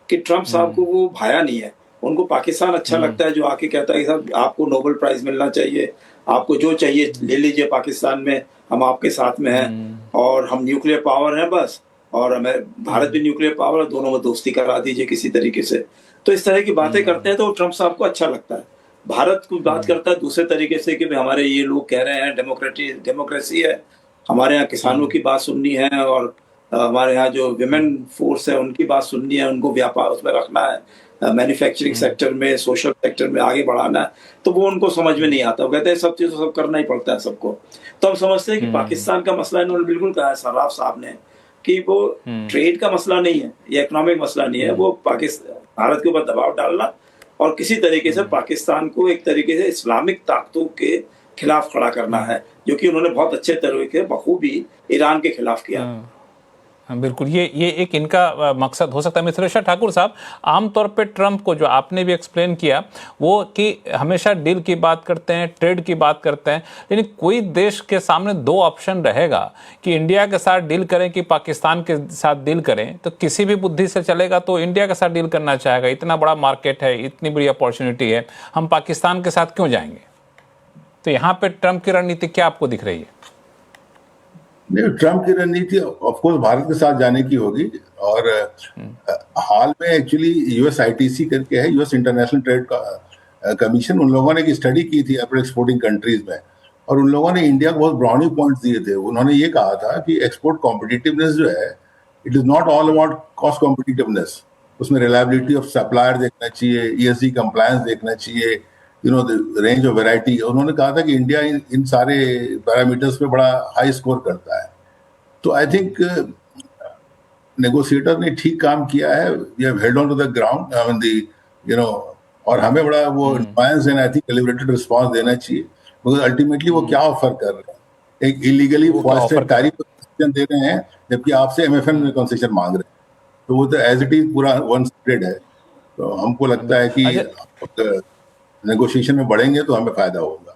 कि ट्रंप साहब को वो भाया नहीं है, उनको पाकिस्तान अच्छा लगता है जो आके कहता है कि साहब आपको नोबेल प्राइज मिलना चाहिए, आपको जो चाहिए ले लीजिए पाकिस्तान में, हम आपके साथ में हैं और हम न्यूक्लियर पावर हैं बस, और हमें भारत भी न्यूक्लियर पावर है, दोनों में दोस्ती करा दीजिए किसी तरीके से। तो इस तरह की बातें करते हैं तो ट्रम्प साहब को अच्छा लगता है। भारत को बात करता है दूसरे तरीके से कि भाई हमारे ये लोग कह रहे हैं डेमोक्रेसी है, हमारे यहाँ किसानों की बात सुननी है, और हमारे यहाँ जो विमेन फोर्स है उनकी बात सुननी है, उनको व्यापार उसमें रखना है, मैन्युफैक्चरिंग सेक्टर में, सोशल सेक्टर में आगे बढ़ाना है। तो वो उनको समझ में नहीं आता, वो कहते हैं सब चीज़ तो सब करना ही पड़ता है सबको। तो हम समझते हैं कि पाकिस्तान का मसला, इन्होंने बिल्कुल कहा है सर्राफ साहब ने, कि वो ट्रेड का मसला नहीं है, ये इकोनॉमिक मसला नहीं है, वो भारत के ऊपर दबाव डालना और किसी तरीके से पाकिस्तान को एक तरीके से इस्लामिक ताकतों के खिलाफ खड़ा करना है, जो कि उन्होंने बहुत अच्छे तरीके बखूबी ईरान के खिलाफ किया। हाँ, बिल्कुल, ये एक इनका मकसद हो सकता है। मिथिलेश ठाकुर साहब, आमतौर पे ट्रंप को, जो आपने भी एक्सप्लेन किया, वो कि हमेशा डील की बात करते हैं, ट्रेड की बात करते हैं, लेकिन कोई देश के सामने दो ऑप्शन रहेगा कि इंडिया के साथ डील करें कि पाकिस्तान के साथ डील करें, तो किसी भी बुद्धि से चलेगा तो इंडिया के साथ डील करना चाहेगा। इतना बड़ा मार्केट है, इतनी बड़ी अपॉर्चुनिटी है, हम पाकिस्तान के साथ क्यों जाएंगे? तो यहाँ पे ट्रंप की रणनीति क्या आपको दिख रही है? नहीं, ट्रम्प की रणनीति ऑफकोर्स भारत के साथ जाने की होगी, और हाल में एक्चुअली यूएसआईटीसी करके है, यूएस इंटरनेशनल ट्रेड कमीशन, उन लोगों ने एक स्टडी की थी अपने एक्सपोर्टिंग कंट्रीज में, और उन लोगों ने इंडिया को बहुत ब्राउनी पॉइंट्स दिए थे। उन्होंने ये कहा था कि एक्सपोर्ट कॉम्पिटिटिवनेस जो है, it is not all about cost competitiveness, उसमें रिलायबिलिटी ऑफ सप्लायर देखना चाहिए, ईएसजी कंप्लायंस देखना चाहिए, द रेंज ऑफ वैरायटी। उन्होंने कहा था कि इंडिया इन सारे पैरामीटर्स पे बड़ा हाई स्कोर करता है। तो आई थिंक नेगोशिएटर ने ठीक काम किया है, we have held on to the ground, I mean और हमें बड़ा वो defiance and I think calibrated response देना चाहिए, बिकॉज अल्टीमेटली वो क्या ऑफर कर रहे हैं, एक इलीगली फॉरेस्टेड टैरिफ कंसेशन दे रहे हैं, जबकि आपसे एमएफएन में कंसेशन मांग रहे हैं। तो वो तो एज इट इज पूरा वन साइडेड है। तो हमको लगता है कि नेगोशिएशन में बढ़ेंगे तो हमें फायदा होगा।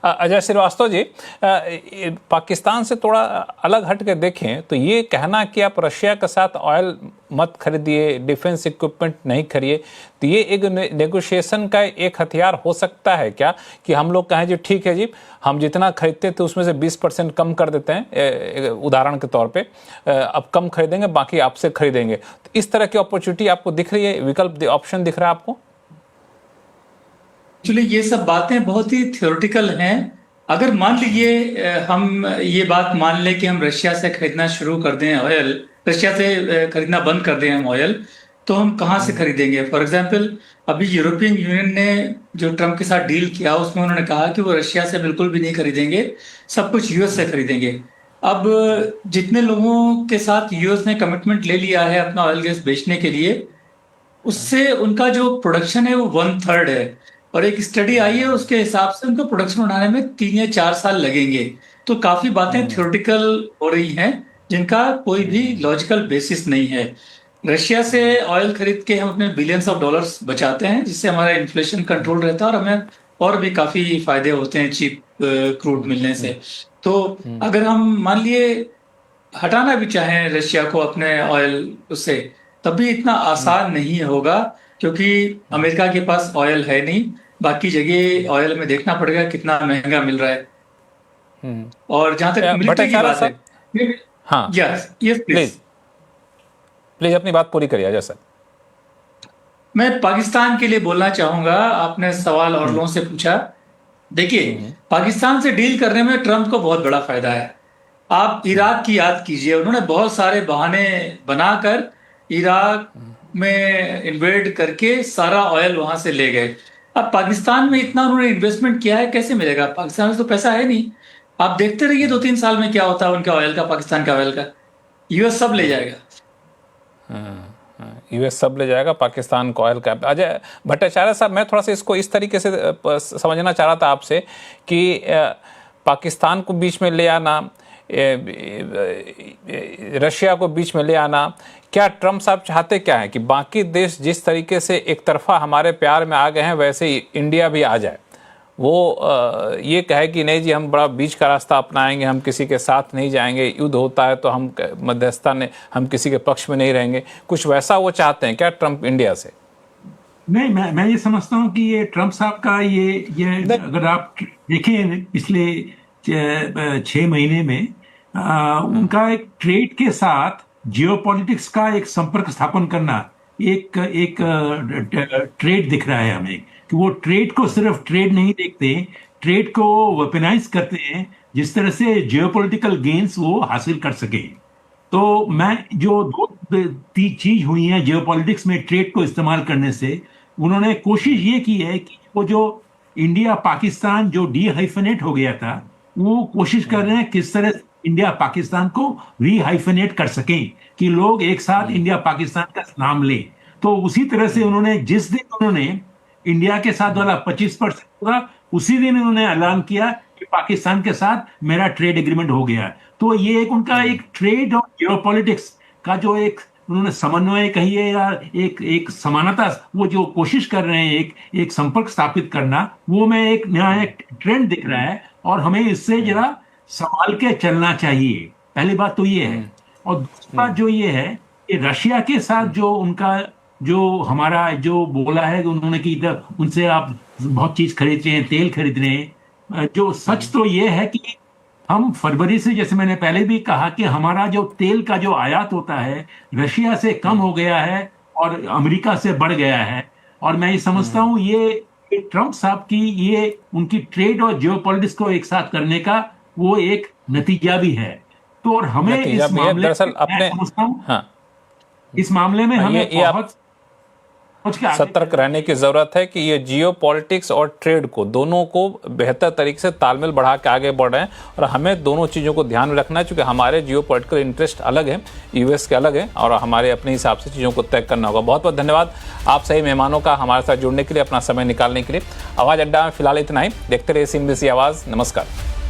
अजय श्रीवास्तव जी, पाकिस्तान से थोड़ा अलग हट के देखें तो ये कहना कि आप रशिया के साथ ऑयल मत खरीदिए, डिफेंस इक्विपमेंट नहीं खरीदिए, तो ये एक नेगोशिएशन का एक हथियार हो सकता है क्या, कि हम लोग कहें जी ठीक है जी, हम जितना खरीदते थे उसमें से 20% कम कर देते हैं, उदाहरण के तौर पे अब कम खरीदेंगे, बाकी आपसे खरीदेंगे। तो इस तरह की अपॉर्चुनिटी आपको दिख रही है, विकल्प ऑप्शन दिख रहा है आपको? एक्चुअली ये सब बातें बहुत ही थ्योरेटिकल हैं। अगर मान लीजिए हम ये बात मान लें कि हम रशिया से खरीदना शुरू कर दें ऑयल, रशिया से खरीदना बंद कर दें हम ऑयल, तो हम कहाँ से खरीदेंगे? फॉर एग्जांपल, अभी यूरोपियन यूनियन ने जो ट्रम्प के साथ डील किया उसमें उन्होंने कहा कि वो रशिया से बिल्कुल भी नहीं खरीदेंगे, सब कुछ यूएस से खरीदेंगे। अब जितने लोगों के साथ यूएस ने कमिटमेंट ले लिया है अपना ऑयल गैस बेचने के लिए, उससे उनका जो प्रोडक्शन है वो 1/3 है, और एक स्टडी आई है उसके हिसाब से उनको प्रोडक्शन उठाने में 3 या 4 साल लगेंगे। तो काफी बातें थ्योरेटिकल हो रही हैं जिनका कोई भी लॉजिकल बेसिस नहीं है। रशिया से ऑयल खरीद के हम अपने बिलियंस ऑफ डॉलर्स बचाते हैं, जिससे हमारा इन्फ्लेशन कंट्रोल रहता है और हमें और भी काफी फायदे होते हैं चीप क्रूड मिलने से। तो अगर हम मान लिए हटाना भी चाहें रशिया को अपने ऑयल उससे, तब भी इतना आसान नहीं होगा, क्योंकि अमेरिका के पास ऑयल है नहीं, बाकी जगह ऑयल में देखना पड़ेगा कितना महंगा मिल रहा है। और जहां तक मिलिट्री की बात है, हाँ, यस प्लीज अपनी बात पूरी करिए अजय सर। मैं पाकिस्तान के लिए बोलना चाहूंगा, आपने सवाल और लोगों से पूछा। देखिए, पाकिस्तान से डील करने में ट्रंप को बहुत बड़ा फायदा है। आप इराक की याद कीजिए, उन्होंने बहुत सारे बहाने बनाकर इराक में इन्वेड करके सारा ऑयल वहां से ले गए। अब पाकिस्तान में इतना उन्होंने इन्वेस्टमेंट किया है, कैसे मिलेगा? पाकिस्तान में तो पैसा है नहीं। आप देखते रहिए 2-3 साल में क्या होता है उनके ऑयल का, पाकिस्तान का ऑयल का। यूएस सब ले जाएगा, यूएस सब ले जाएगा पाकिस्तान को ऑयल का। अजय भट्टाचार्य साहब, मैं थोड़ा सा इसको इस तरीके से समझना चाह रहा था आपसे कि पाकिस्तान को बीच में ले आना, रशिया को बीच में ले आना, क्या ट्रम्प साहब चाहते क्या है कि बाकी देश जिस तरीके से एक तरफा हमारे प्यार में आ गए हैं वैसे ही इंडिया भी आ जाए? वो ये कहे कि नहीं जी, हम बड़ा बीच का रास्ता अपनाएंगे, हम किसी के साथ नहीं जाएंगे, युद्ध होता है तो हम मध्यस्थता ने हम किसी के पक्ष में नहीं रहेंगे, कुछ वैसा वो चाहते हैं क्या ट्रम्प इंडिया से? नहीं, मैं ये समझता हूँ कि ये ट्रम्प साहब का ये अगर आप देखें पिछले 6 महीने में उनका एक ट्रेड के साथ जियोपॉलिटिक्स का एक संपर्क स्थापन करना एक ट्रेड दिख रहा है हमें कि वो ट्रेड को सिर्फ ट्रेड नहीं देखते, ट्रेड को वेपनाइज करते हैं जिस तरह से जियोपॉलिटिकल गेन्स वो हासिल कर सके। तो मैं जो दो चीज हुई है जियोपॉलिटिक्स में ट्रेड को इस्तेमाल करने से, उन्होंने कोशिश ये की है कि वो जो इंडिया पाकिस्तान जो डीहाइफनेट हो गया था, वो कोशिश कर रहे हैं किस तरह इंडिया पाकिस्तान को रीहाइफनेट कर सकें कि लोग एक साथ इंडिया पाकिस्तान का नाम लें। तो उसी तरह से उन्होंने जिस दिन उन्होंने इंडिया के साथ वाला 25% होगा, उसी दिन उन्होंने ऐलान किया कि पाकिस्तान के साथ मेरा ट्रेड एग्रीमेंट हो गया। तो ये एक उनका एक ट्रेड और जियोपॉलिटिक्स का जो एक उन्होंने समन्वय कहिए या एक समानता, वो जो कोशिश कर रहे हैं एक संपर्क स्थापित करना, वो में एक नया एक ट्रेंड दिख रहा है और हमें इससे जरा संभाल के चलना चाहिए। पहली बात तो ये है। और दूसरी बात जो ये है कि रशिया के साथ जो उनका जो हमारा जो बोला है कि उन्होंने कि उनसे आप बहुत चीज खरीद रहे हैं, तेल खरीद रहे हैं, जो सच तो ये है कि हम फरवरी से, जैसे मैंने पहले भी कहा, कि हमारा जो तेल का जो आयात होता है रशिया से कम हो गया है और अमेरिका से बढ़ गया है। और मैं ये समझता हूं ये ट्रंप साहब की ये उनकी ट्रेड और जियोपॉलिटिक्स को एक साथ करने का वो एक नतीजा भी है। तो और हमें इस मामले दरअसल अपने इस मामले में हमें बहुत सतर्क रहने की जरूरत है कि ये जियो पॉलिटिक्स और ट्रेड को दोनों को बेहतर तरीके से तालमेल बढ़ा के आगे बढ़ रहे हैं और हमें दोनों चीज़ों को ध्यान में रखना है, क्योंकि हमारे जियो पॉलिटिकल इंटरेस्ट अलग है, यूएस के अलग है और हमारे अपने हिसाब से चीज़ों को तय करना होगा। बहुत बहुत धन्यवाद आप सही मेहमानों का हमारे साथ जुड़ने के लिए, अपना समय निकालने के लिए। आवाज़ अड्डा में फिलहाल इतना ही। देखते रहिए CNBC आवाज़। नमस्कार।